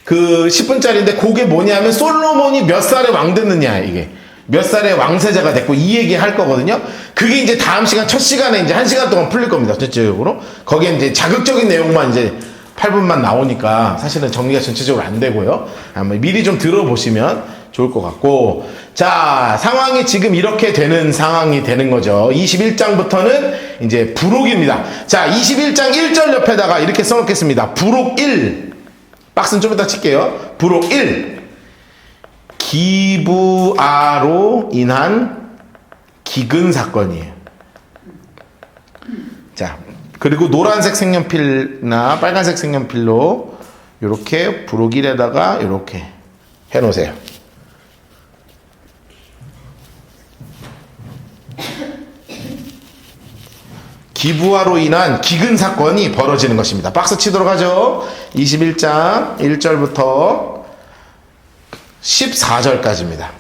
그 10분짜리인데 그게 뭐냐면 솔로몬이 몇 살에 왕 됐느냐, 이게 몇 살에 왕세자가 됐고 이 얘기 할 거거든요. 그게 이제 다음 시간 첫 시간에 이제 1시간 동안 풀릴 겁니다. 전체적으로 거기에 이제 자극적인 내용만 이제 8분만 나오니까 사실은 정리가 전체적으로 안 되고요. 미리 좀 들어보시면 좋을 것 같고, 자, 상황이 지금 이렇게 되는 상황이 되는 거죠. 21장부터는 이제 부록입니다. 자, 21장 1절 옆에다가 이렇게 써놓겠습니다. 부록 1. 박스는 좀 이따 칠게요. 부록 1. 기브아로 인한 기근 사건이에요. 자, 그리고 노란색 색연필이나 빨간색 색연필로 이렇게 부록 1에다가 이렇게 해놓으세요. 기부화로 인한 기근 사건이 벌어지는 것입니다. 박스 치도록 하죠. 21장 1절부터 14절까지입니다.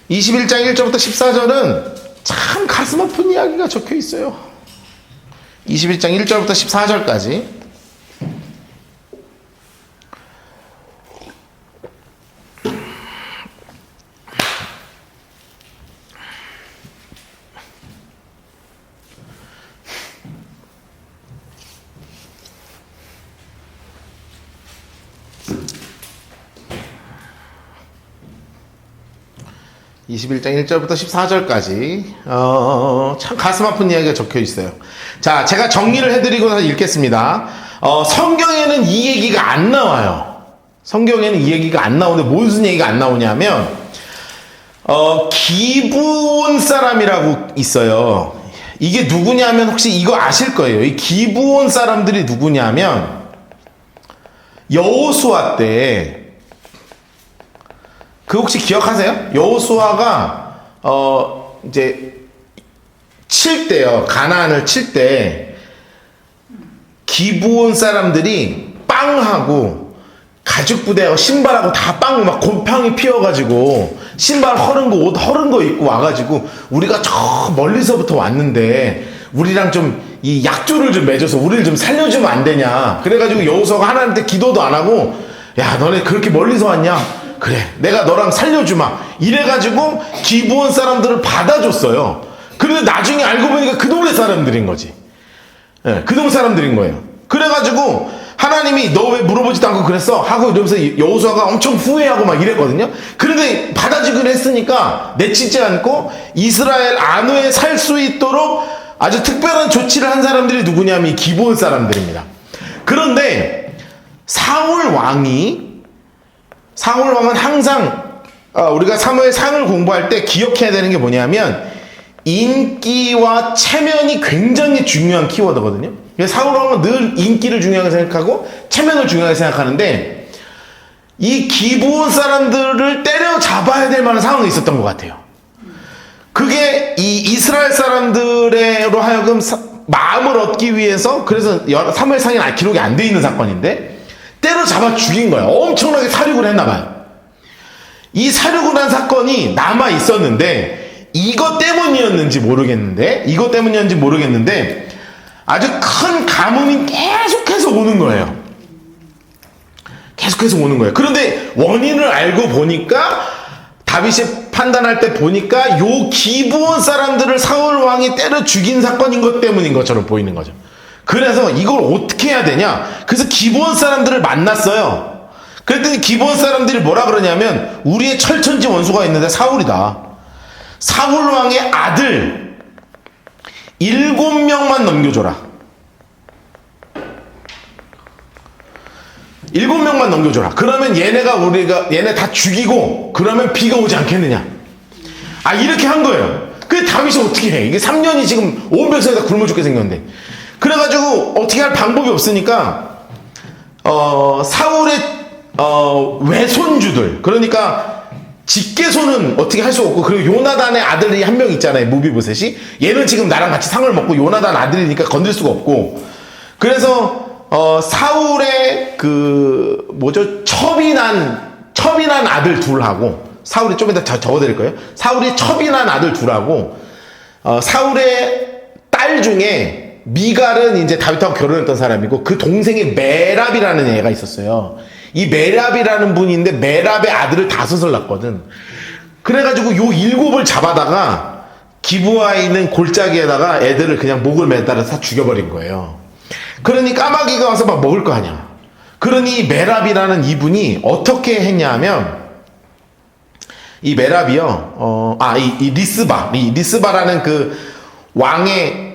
(21장 1절부터 14절은) 참 가슴 아픈 이야기가 적혀 있어요. 21장 1절부터 14절까지. (21장 1절부터 14절까지) 참 가슴 아픈 이야기가 적혀 있어요. 자, 제가 정리를 해드리고 나서 읽겠습니다. 성경에는 이 얘기가 안 나와요. 성경에는 이 얘기가 안 나오는데 무슨 얘기가 안 나오냐면 기브온 사람이라고 있어요. 이게 누구냐면 혹시 이거 아실 거예요. 이 기브온 사람들이 누구냐면 여호수아 때, 그 혹시 기억하세요? 여호수아가 이제 칠 때요, 가나안을 칠 때 기브온 사람들이 빵하고 가죽 부대하고 신발하고 다 빵 막 곰팡이 피어가지고 신발 허른 거 옷 허른 거 입고 와가지고 우리가 저 멀리서부터 왔는데 우리랑 좀 이 약조를 좀 맺어서 우리를 좀 살려주면 안 되냐. 그래가지고 여호수아가 하나님한테 기도도 안 하고 야 너네 그렇게 멀리서 왔냐. 그래 내가 너랑 살려주마. 이래가지고 기브온 사람들을 받아줬어요. 그런데 나중에 알고 보니까 그 동네 사람들인 거지. 예, 그 동네 사람들인 거예요. 그래가지고 하나님이 너 왜 물어보지도 않고 그랬어? 하고 이러면서 여호수아가 엄청 후회하고 막 이랬거든요. 그런데 받아주기로 했으니까 내치지 않고 이스라엘 안에 살 수 있도록 아주 특별한 조치를 한 사람들이 누구냐면 이 기브온 사람들입니다. 그런데 사울 왕은 항상 우리가 사무엘 상을 공부할 때 기억해야 되는 게 뭐냐면 인기와 체면이 굉장히 중요한 키워드거든요. 사울 왕은 늘 인기를 중요하게 생각하고 체면을 중요하게 생각하는데 이 기브온 사람들을 때려잡아야 될 만한 상황이 있었던 것 같아요. 그게 이 이스라엘 사람들로 하여금 마음을 얻기 위해서 그래서 사무엘상에는 기록이 안 돼 있는 사건인데 때려잡아 죽인 거야. 엄청나게 살육을 했나 봐요. 이 살육을 한 사건이 남아 있었는데 이것 때문이었는지 모르겠는데 아주 큰 가뭄이 계속해서 오는 거예요. 그런데 원인을 알고 보니까 다윗이 판단할 때 보니까 요 기브온 사람들을 사울 왕이 때려 죽인 사건인 것 때문인 것처럼 보이는 거죠. 그래서 이걸 어떻게 해야 되냐? 그래서 기브온 사람들을 만났어요. 그랬더니 기브온 사람들이 뭐라 그러냐면 우리의 철천지 원수가 있는데 사울이다. 사울 왕의 아들 7명만 넘겨줘라. 7명만 넘겨줘라. 그러면 얘네 다 죽이고 그러면 비가 오지 않겠느냐. 이렇게 한 거예요. 그래 다윗이 어떻게 해? 이게 3년이 지금 온 백성이 다 굶어 죽게 생겼는데. 그래가지고 어떻게 할 방법이 없으니까 사울의 외손주들, 그러니까 직계손은 어떻게 할 수 없고, 그리고 요나단의 아들이 한 명 있잖아요, 무비보셋이. 얘는 지금 나랑 같이 상을 먹고 요나단 아들이니까 건들 수가 없고. 그래서 사울의 첩이 난 아들 둘하고, 사울이 좀 이따 적어드릴 거예요. 사울이 첩이 난 아들 둘하고, 사울의 딸 중에 미갈은 이제 다윗하고 결혼했던 사람이고, 그 동생이 메랍이라는 애가 있었어요. 이 메랍이라는 분인데, 메랍의 아들을 5을 낳거든. 그래가지고 요 7을 잡아다가, 기브아에 있는 골짜기에다가 애들을 그냥 목을 매달아서 다 죽여버린 거예요. 그러니 까마귀가 와서 막 먹을 거 아니야. 그러니 메랍이라는 이분이 어떻게 했냐면, 이 메랍이요, 이 리스바라는 그 왕의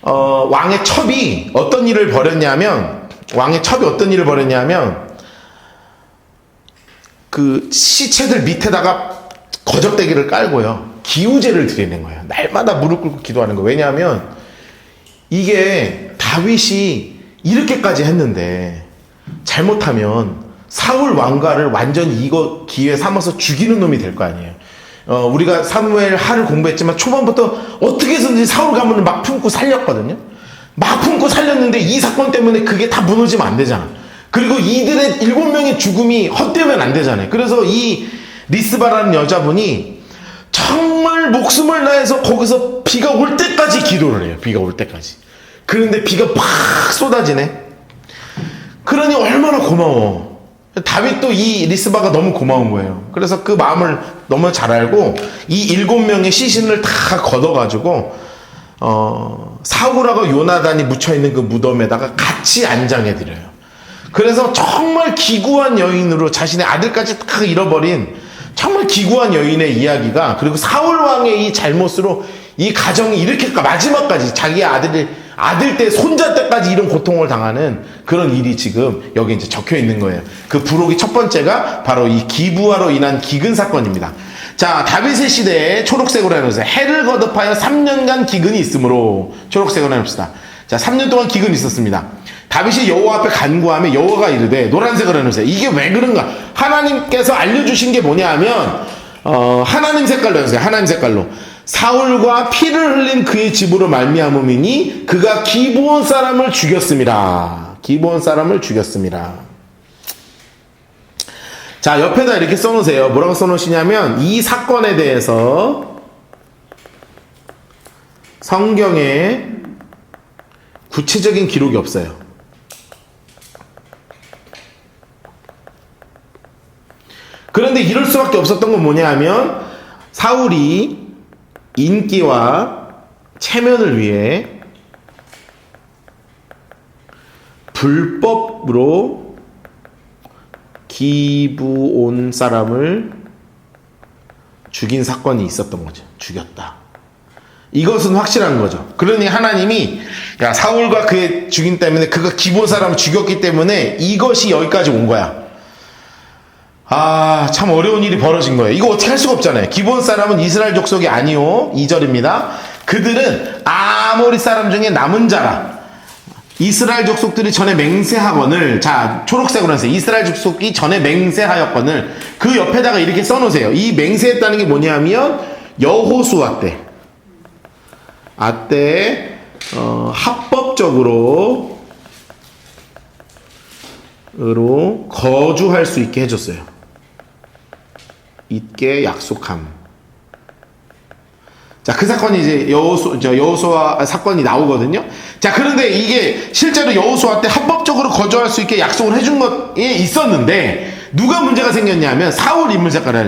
왕의 첩이 어떤 일을 벌였냐면, 그 시체들 밑에다가 거적대기를 깔고요, 기우제를 드리는 거예요. 날마다 무릎 꿇고 기도하는 거예요. 왜냐하면 이게 다윗이 이렇게까지 했는데 잘못하면 사울 왕가를 완전히 이거 기회 삼아서 죽이는 놈이 될 거 아니에요. 우리가 사무엘 하를 공부했지만 초반부터 어떻게 해서든지 사울 가문을 막 품고 살렸거든요. 막 품고 살렸는데 이 사건 때문에 그게 다 무너지면 안 되잖아. 그리고 이들의 7명의 죽음이 헛되면 안 되잖아요. 그래서 이 리스바라는 여자분이 정말 목숨을 다해서 거기서 비가 올 때까지 기도를 해요. 비가 올 때까지. 그런데 비가 팍 쏟아지네. 그러니 얼마나 고마워. 다윗도 이 리스바가 너무 고마운 거예요. 그래서 그 마음을 너무 잘 알고 이 7명의 시신을 다 걷어가지고 사울하고 요나단이 묻혀있는 그 무덤에다가 같이 안장해드려요. 그래서 정말 기구한 여인으로 자신의 아들까지 다 잃어버린 정말 기구한 여인의 이야기가, 그리고 사울 왕의 이 잘못으로 이 가정이 이렇게 마지막까지 자기 아들 때 손자 때까지 이런 고통을 당하는 그런 일이 지금 여기 이제 적혀 있는 거예요. 그 부록이 첫 번째가 바로 이 기브아로 인한 기근 사건입니다. 자, 다윗의 시대에 초록색으로 해놓으세요. 해를 거듭하여 3년간 기근이 있으므로. 초록색으로 해놓읍시다. 자, 3년 동안 기근이 있었습니다. 다윗이 여호와 앞에 간구하며 여호와가 이르되, 노란색으로 해놓으세요. 이게 왜 그런가? 하나님께서 알려주신 게 뭐냐 하면 하나님 색깔로 해주세요. 하나님 색깔로. 사울과 피를 흘린 그의 집으로 말미암음이니 그가 기브온 사람을 죽였습니다. 기브온 사람을 죽였습니다. 자, 옆에다 이렇게 써놓으세요. 뭐라고 써놓으시냐면 이 사건에 대해서 성경에 구체적인 기록이 없어요. 그런데 이럴 수밖에 없었던 건 뭐냐 하면 사울이 인기와 체면을 위해 불법으로 기브온 사람을 죽인 사건이 있었던 거죠. 죽였다. 이것은 확실한 거죠. 그러니 하나님이 야, 사울과 그의 죽인 때문에 그가 기브온 사람을 죽였기 때문에 이것이 여기까지 온 거야. 아, 참 어려운 일이 벌어진 거예요. 이거 어떻게 할 수가 없잖아요. 기브온 사람은 이스라엘 족속이 아니요. 2절입니다. 그들은 아모리 사람 중에 남은 자라. 이스라엘 족속들이 전에 맹세하거늘, 자, 초록색으로 해서 이스라엘 족속이 전에 맹세하였거늘, 그 옆에다가 이렇게 써놓으세요. 이 맹세했다는 게 뭐냐면, 여호수아 때, 합법적으로, 거주할 수 있게 해줬어요. 있게 약속함. 자, 그 사건이 이제 여호수아 사건이 나오거든요. 자, 그런데 이게 실제로 여호수아 때 합법적으로 거주할 수 있게 약속을 해준 것이 있었는데, 누가 문제가 생겼냐면, 사울 인물 색깔을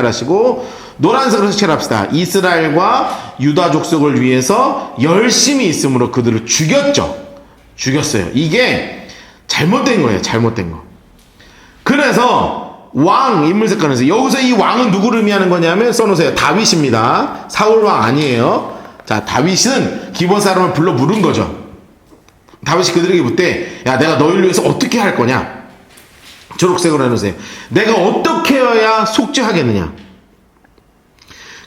하시고, 노란색으로 색칠합시다. 이스라엘과 유다 족속을 위해서 열심히 있음으로 그들을 죽였어요. 이게 잘못된 거예요. 잘못된 거. 그래서, 왕 인물 색깔에서 여기서 이 왕은 누구를 의미하는 거냐면 써놓으세요. 다윗입니다. 사울 왕 아니에요. 자, 다윗은 기브온 사람을 불러 물은 거죠. 다윗이 그들에게 묻되 야, 내가 너희를 위해서 어떻게 할 거냐? 초록색으로 해놓으세요. 내가 어떻게 해야 속죄하겠느냐?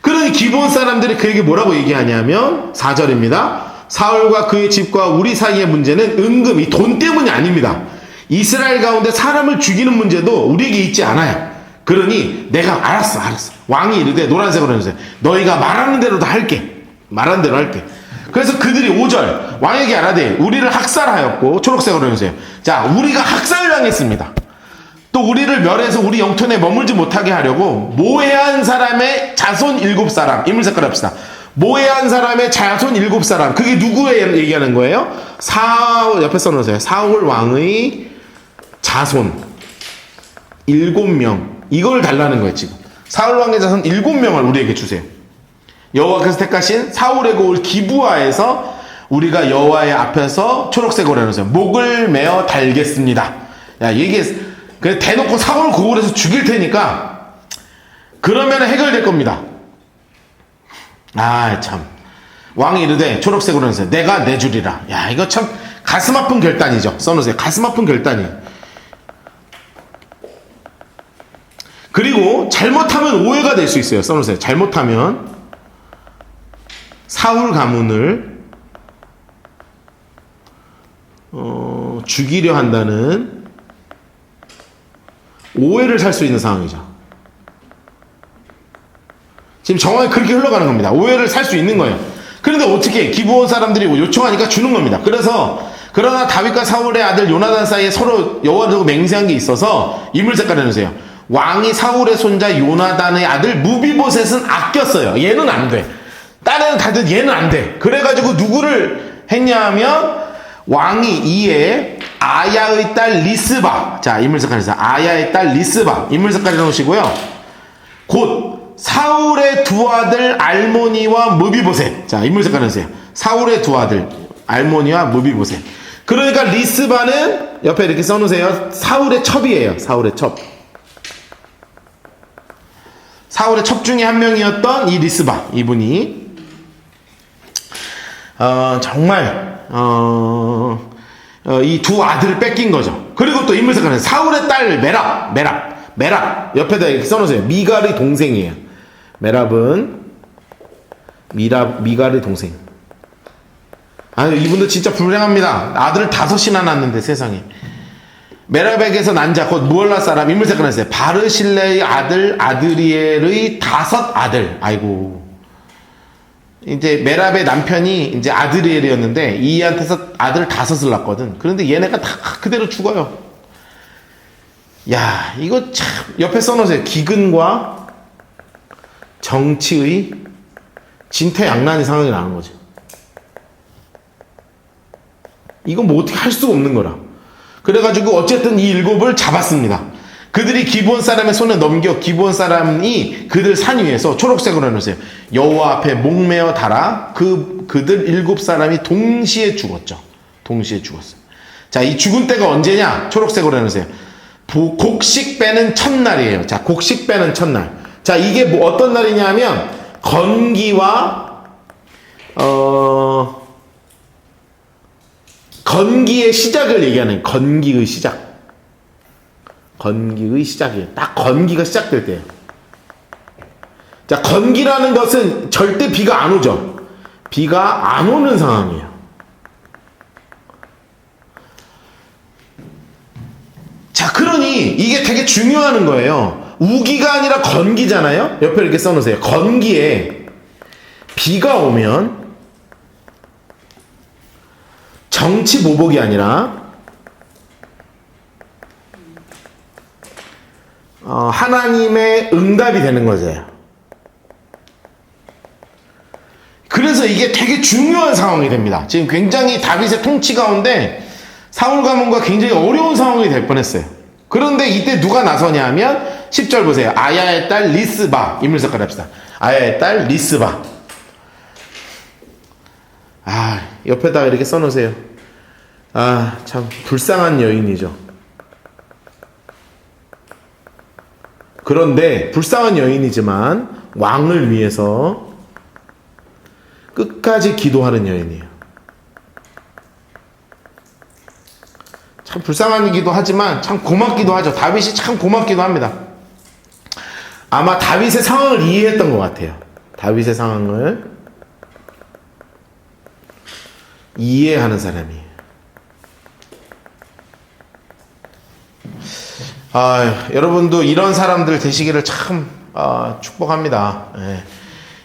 그러니 기브온 사람들이 그에게 뭐라고 얘기하냐면 4절입니다. 사울과 그의 집과 우리 사이의 문제는 은금 이 돈 때문이 아닙니다. 이스라엘 가운데 사람을 죽이는 문제도 우리에게 있지 않아요. 그러니 내가 알았어. 왕이 이르되 노란색으로 해주세요. 너희가 말하는 대로 다 할게. 말하는 대로 할게. 그래서 그들이 5절 왕에게 알아되 우리를 학살하였고 초록색으로 해주세요. 자, 우리가 학살당했습니다. 또 우리를 멸해서 우리 영토에 머물지 못하게 하려고 모해한 사람의 자손 7사람 인물 색깔 합시다. 모해한 사람의 자손 7사람 그게 누구에 얘기하는 거예요? 사울 옆에 써놓으세요. 사울 왕의 자손 7명 이걸 달라는 거예요. 지금 사울 왕의 자손 7명을 우리에게 주세요. 여호와께서 택하신 사울의 고을 기브아에서 우리가 여호와의 앞에서 초록색으로 해놓으세요. 목을 메어 달겠습니다. 야, 이게 그래 대놓고 사울 고을에서 죽일 테니까 그러면 해결될 겁니다. 아, 참 왕이 이르되 초록색으로 해놓으세요. 내가 내주리라. 야, 이거 참 가슴 아픈 결단이죠. 써놓으세요. 가슴 아픈 결단이에요. 그리고 잘못하면 오해가 될 수 있어요. 써놓으세요. 잘못하면 사울 가문을 죽이려 한다는 오해를 살 수 있는 상황이죠. 지금 정확히 그렇게 흘러가는 겁니다. 오해를 살 수 있는 거예요. 그런데 어떻게 기브온 사람들이 요청하니까 주는 겁니다. 그러나 다윗과 사울의 아들 요나단 사이에 서로 여호와를 두고 맹세한 게 있어서 인물 색깔 해주세요. 왕이 사울의 손자 요나단의 아들 무비보셋은 아꼈어요. 얘는 안 돼. 다른 다들 얘는 안 돼. 그래가지고 누구를 했냐면 왕이 이에 아야의 딸 리스바. 자, 인물 색깔 해주세요. 아야의 딸 리스바. 인물 색깔 해놓으시고요. 곧 사울의 두 아들 알모니와 무비보셋. 자, 인물 색깔 해주세요. 사울의 두 아들 알모니와 무비보셋. 그러니까 리스바는 옆에 이렇게 써놓으세요. 사울의 첩이에요. 사울의 첩. 사울의 첩 중에 한 명이었던 이 리스바 이분이 정말 이 두 아들을 뺏긴 거죠. 그리고 또 인물 색깔은 사울의 딸 메랍 옆에다 이렇게 써놓으세요. 미갈의 동생이에요. 메랍은 미갈의 동생. 아, 이분도 진짜 불행합니다. 아들을 5이나 낳았는데 세상에. 메라백에서 난 자 곧 무얼라 사람 인물 색깔 했어요. 바르실레의 아들 아드리엘의 5 아들. 아이고, 이제 메랍의 남편이 이제 아드리엘이었는데 이한테서 아들 5을 낳거든. 그런데 얘네가 다 그대로 죽어요. 야, 이거 참 옆에 써놓으세요. 기근과 정치의 진퇴양난의 상황이 나는 거지. 이건 뭐 어떻게 할 수가 없는 거라. 그래가지고 어쨌든 이 7을 잡았습니다. 그들이 기브온 사람의 손에 넘겨 기브온 사람이 그들 산 위에서 초록색으로 해놓으세요. 여호와 앞에 목매어 달아 그들 7사람이 동시에 죽었죠. 동시에 죽었어요. 자, 이 죽은 때가 언제냐? 초록색으로 해놓으세요. 곡식 빼는 첫날이에요. 자, 곡식 빼는 첫날. 자, 이게 뭐 어떤 날이냐 하면 건기와 건기의 시작을 얘기하는 건기의 시작. 건기의 시작이에요. 딱 건기가 시작될 때예요. 자, 건기라는 것은 절대 비가 안 오죠. 비가 안 오는 상황이에요. 자, 그러니 이게 되게 중요한 거예요. 우기가 아니라 건기잖아요. 옆에 이렇게 써놓으세요. 건기에 비가 오면 정치 보복이 아니라 하나님의 응답이 되는 거죠. 그래서 이게 되게 중요한 상황이 됩니다. 지금 굉장히 다윗의 통치 가운데 사울 가문과 굉장히 어려운 상황이 될 뻔했어요. 그런데 이때 누가 나서냐 하면 10절 보세요. 아야의 딸 리스바. 인물석깔 합시다. 아야의 딸 리스바. 아, 옆에다가 이렇게 써놓으세요. 아, 참 불쌍한 여인이죠. 그런데 불쌍한 여인이지만 왕을 위해서 끝까지 기도하는 여인이에요. 참 불쌍하기도 하지만 참 고맙기도 하죠. 다윗이 참 고맙기도 합니다. 아마 다윗의 상황을 이해했던 것 같아요. 다윗의 상황을 이해하는 사람이에요. 여러분도 이런 사람들 되시기를 참 축복합니다. 예.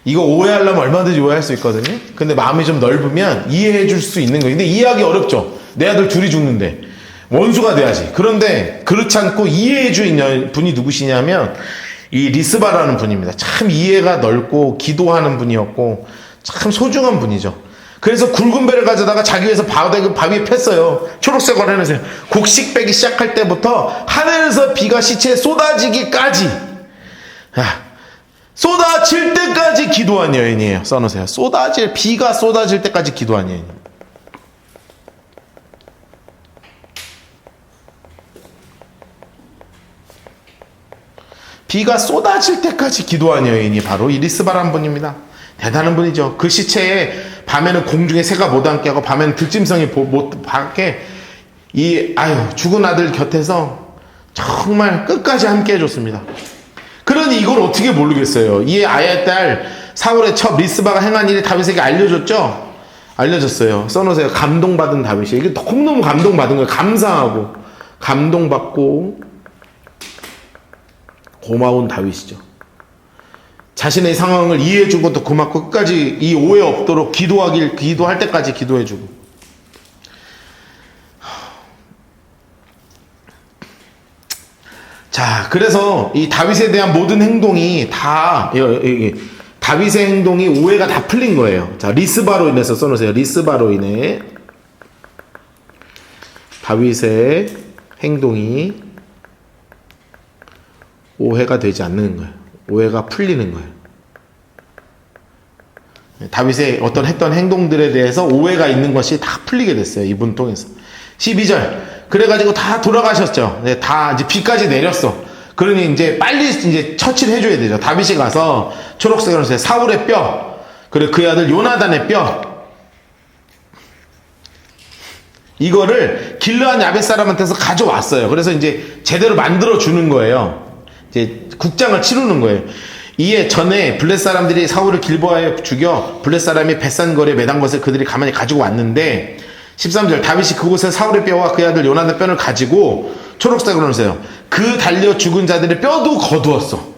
이거 오해하려면 얼마든지 오해할 수 있거든요. 근데 마음이 좀 넓으면 이해해 줄 수 있는 거예요. 근데 이해하기 어렵죠. 내 아들 둘이 죽는데 원수가 돼야지. 그런데 그렇지 않고 이해해 주는 분이 누구시냐면 이 리스바라는 분입니다. 참 이해가 넓고 기도하는 분이었고 참 소중한 분이죠. 그래서 굵은 배를 가져다가 자기 위해서 바위에 폈어요. 초록색으로 해놓으세요. 곡식 빼기 시작할 때부터 하늘에서 비가 시체에 쏟아지기까지, 쏟아질 때까지 기도한 여인이에요. 써놓으세요. 비가 쏟아질 때까지 기도한 여인. 비가 쏟아질 때까지 기도한 여인이 바로 이 리스바라는 분입니다. 대단한 분이죠. 그 시체에 밤에는 공중에 새가 못 앉게 하고 밤에는 들짐승이 못 밖에 죽은 아들 곁에서 정말 끝까지 함께 해줬습니다. 그러니 이걸 어떻게 모르겠어요. 이 아야의 딸 사울의 첩 리스바가 행한 일이 다윗에게 알려줬죠. 알려졌어요. 써놓으세요. 감동받은 다윗이. 이게 너무너무 감동받은 거예요. 감사하고 감동받고 고마운 다윗이죠. 자신의 상황을 이해해준 것도 고맙고 끝까지 이 오해 없도록 기도할 때까지 기도해주고. 자, 그래서 이 다윗에 대한 모든 행동이 다 다윗의 행동이 오해가 다 풀린 거예요. 자, 리스바로 인해서 써놓으세요. 리스바로 인해 다윗의 행동이 오해가 되지 않는 거예요. 오해가 풀리는 거예요. 다윗의 어떤 했던 행동들에 대해서 오해가 있는 것이 다 풀리게 됐어요. 이분 통해서. 12절. 그래가지고 다 돌아가셨죠. 네, 다 이제 비까지 내렸어. 그러니 이제 빨리 이제 처치를 해줘야 되죠. 다윗이 가서 초록색으로 해서 사울의 뼈, 그리고 그의 아들 요나단의 뼈, 이거를 길르한 야벳 사람한테서 가져왔어요. 그래서 이제 제대로 만들어 주는 거예요. 이제 국장을 치르는 거예요. 이에 전에 블렛 사람들이 사울을 길보아에 죽여 블렛 사람이 벳산거리에 매단 것을 그들이 가만히 가지고 왔는데 13절 다윗이 그곳에 사울의 뼈와 그의 아들 요나단의 뼈를 가지고 초록색으로 넣으세요. 그 달려 죽은 자들의 뼈도 거두었어.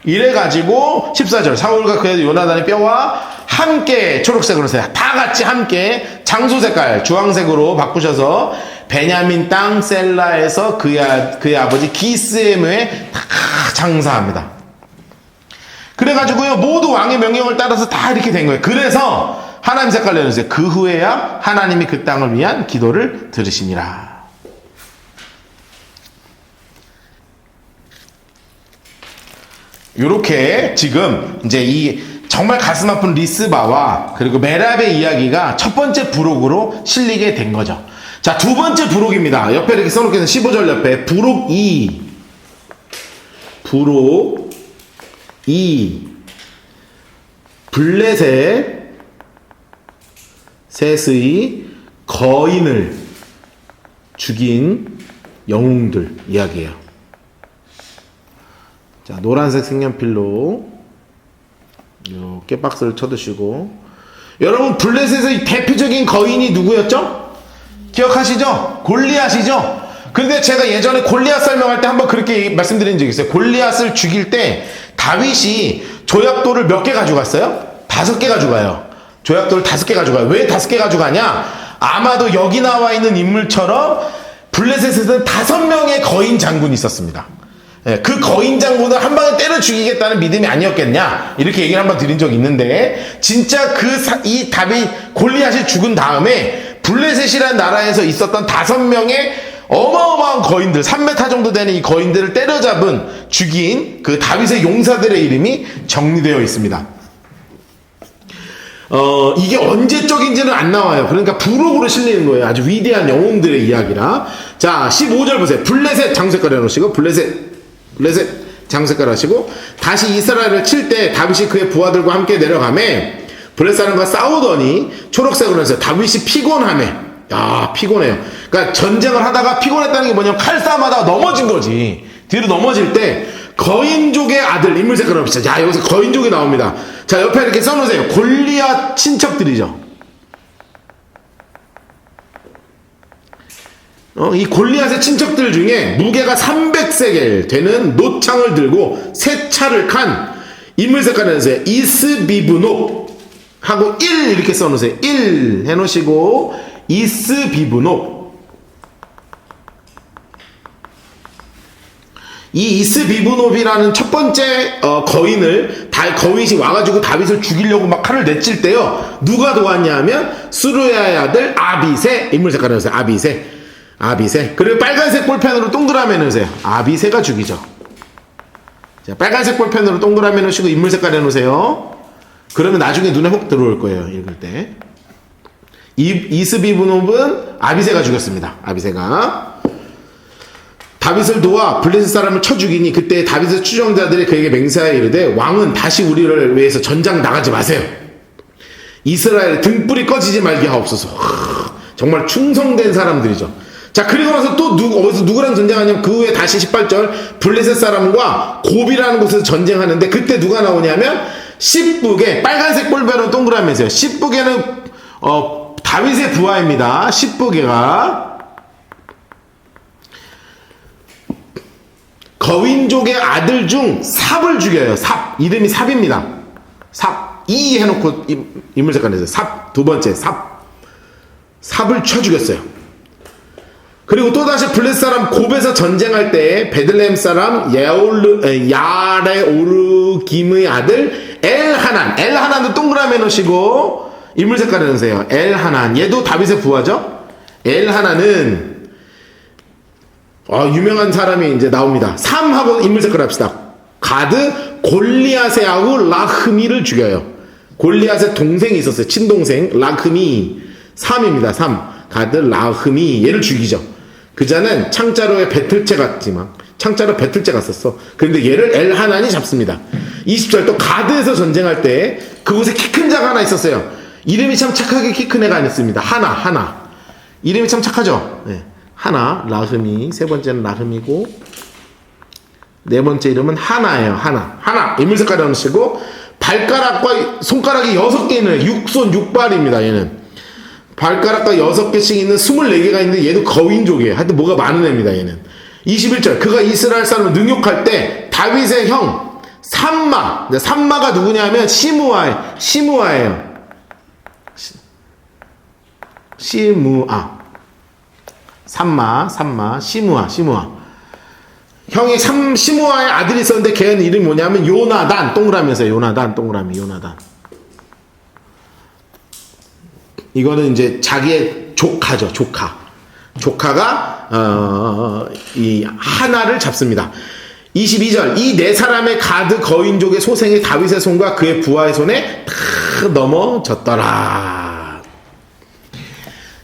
이래가지고 14절 사울과 그의 요나단의 뼈와 함께 초록색으로 다 같이 함께 장소 색깔 주황색으로 바꾸셔서 베냐민 땅 셀라에서 그의 아버지 기스의 묘에 다 장사합니다. 그래가지고요 모두 왕의 명령을 따라서 다 이렇게 된 거예요. 그래서 하나님 색깔 내놓으세요. 그 후에야 하나님이 그 땅을 위한 기도를 들으시니라. 요렇게 지금 이제 이 정말 가슴 아픈 리스바와 그리고 메랍의 이야기가 첫 번째 부록으로 실리게 된 거죠. 자, 두 번째 부록입니다. 옆에 이렇게 써놓게 된 15절 옆에 부록 2. 부록 2. 블레셋의 거인을 죽인 영웅들 이야기예요. 자, 노란색 색연필로 이렇게 박스를 쳐두시고, 여러분 블레셋의 대표적인 거인이 누구였죠? 기억하시죠? 골리앗이죠? 근데 제가 예전에 골리앗 설명할 때 한번 그렇게 말씀드린 적이 있어요. 골리앗을 죽일 때 다윗이 조약돌을 몇 개 가져갔어요? 5개 가져가요. 조약돌을 5개 가져가요. 왜 5개 가져가냐? 아마도 여기 나와 있는 인물처럼 블레셋에서는 5명의 거인 장군이 있었습니다. 그 거인 장군을 한 방에 때려 죽이겠다는 믿음이 아니었겠냐, 이렇게 얘기를 한번 드린 적이 있는데, 진짜 이 다윗 골리앗이 죽은 다음에 블레셋이라는 나라에서 있었던 5명의 어마어마한 거인들, 3m 정도 되는 이 거인들을 때려잡은 죽인 그 다윗의 용사들의 이름이 정리되어 있습니다. 이게 언제적인지는 안 나와요. 그러니까 부록으로 실리는 거예요. 아주 위대한 영웅들의 이야기라. 자, 15절 보세요. 블레셋 장색깔 해놓으시고, 블레셋 장색깔 하시고, 다시 이스라엘을 칠 때 다윗이 그의 부하들과 함께 내려가매 블레셋 사람과 싸우더니 초록색으로 해서 다윗이 피곤하매. 야, 피곤해요. 그러니까 전쟁을 하다가 피곤했다는 게 뭐냐면 칼싸움하다가 넘어진 거지. 뒤로 넘어질 때 거인족의 아들, 인물 색깔 없이, 자, 여기서 거인족이 나옵니다. 자, 옆에 이렇게 써놓으세요. 골리앗 친척들이죠. 이 골리앗의 친척들 중에 무게가 300세겔 되는 노창을 들고 새 차를 칸 인물 색깔을 해놓으세요. 이스비브노 하고 1 이렇게 써놓으세요. 1 해놓으시고, 이스비브노. 이 이스비브노비라는 첫 번째 거인이 와가지고 다윗을 죽이려고 막 칼을 내칠 때요, 누가 도왔냐 하면 수르야의 아들 아비새, 인물 색깔을 해놓으세요. 아비새. 그리고 빨간색 볼펜으로 동그라미 해놓으세요. 아비새가 죽이죠. 자, 빨간색 볼펜으로 동그라미 해놓으시고 인물 색깔 해놓으세요. 그러면 나중에 눈에 혹 들어올 거예요, 읽을 때. 이스비브노브는 아비새가 죽였습니다. 아비새가 다윗을 도와 블레셋 사람을 쳐 죽이니 그때 다윗의 추종자들이 그에게 맹세하여 이르되, 왕은 다시 우리를 위해서 전장 나가지 마세요. 이스라엘 등불이 꺼지지 말게 하옵소서. 정말 충성된 사람들이죠. 자, 그리고 나서 또 어디서 누구랑 전쟁하냐면, 그 후에 다시 18절 블레셋 사람과 곱이라는 곳에서 전쟁하는데, 그때 누가 나오냐면 십북에 빨간색 볼펜으로 동그라미에서요. 십북에는 다윗의 부하입니다. 십북에가 거인족의 아들 중 삽을 죽여요. 삽, 이름이 삽입니다. 삽, 이 해놓고 인물 색깔 내세요. 삽, 두 번째 삽을 쳐 죽였어요. 그리고 또다시 블레셋 사람 곱에서 전쟁할 때 베들레헴 사람 야레오르김의 아들 엘하난도 동그라미 해놓으시고 인물 색깔 해놓으세요. 엘하난, 얘도 다윗의 부하죠. 엘하난은 유명한 사람이 이제 나옵니다. 3하고 인물 색깔 합시다. 가드 골리앗의 아우 라흐미를 죽여요. 골리앗의 동생이 있었어요. 친동생 라흐미. 3입니다. 3. 가드 라흐미, 얘를 죽이죠. 그자는 창자로의 배틀째 같지만 창자로 배틀째 갔었어. 그런데 얘를 엘하난이 잡습니다. 20절 또 가드에서 전쟁할 때 그곳에 키 큰 자가 하나 있었어요. 이름이 참 착하게 키 큰 애가 있습니다. 하나. 이름이 참 착하죠. 네. 하나, 라흐미. 세 번째는 라흐미고, 네 번째 이름은 하나예요. 하나. 인물 색깔을 넣으시고, 발가락과 손가락이 6개 있는, 6손 6발입니다. 얘는 발가락과 6개씩 있는 24개가 있는데, 얘도 거인족이에요. 하여튼 뭐가 많은 애입니다. 얘는 21절 그가 이스라엘 사람을 능욕할 때 다윗의 형 산마. 근데 산마가 누구냐면 시무아예요. 시무아. 산마, 시무아. 형이 시무아의 아들이 있었는데 걔는 이름이 뭐냐면 요나단. 동그라미에서 요나단. 이거는 이제 자기의 조카죠, 조카가 이 하나를 잡습니다. 22절 이 네 사람의 가드 거인족의 소생이 다윗의 손과 그의 부하의 손에 다 넘어졌더라.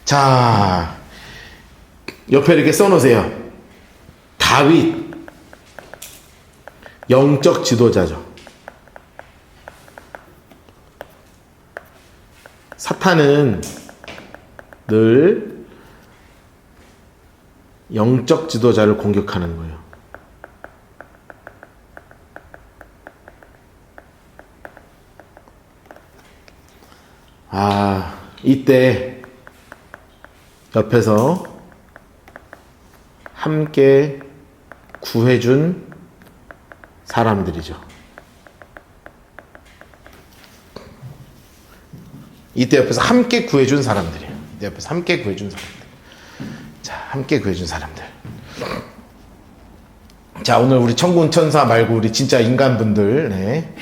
자, 옆에 이렇게 써놓으세요. 다윗 영적 지도자죠. 사탄은 늘 영적 지도자를 공격하는 거예요. 이때 옆에서 함께 구해준 사람들이죠. 이때 옆에서 함께 구해준 사람들이에요. 이때 옆에서 함께 구해준 사람들. 자, 함께 구해준 사람들. 자, 오늘 우리 천군 천사 말고 우리 진짜 인간분들, 네.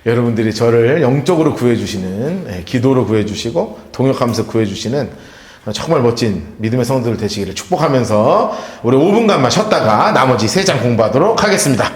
여러분들이 저를 영적으로 구해주시는, 네, 기도로 구해주시고 동역하면서 구해주시는 정말 멋진 믿음의 성도들 되시기를 축복하면서 우리 5분간만 쉬었다가 나머지 3장 공부하도록 하겠습니다.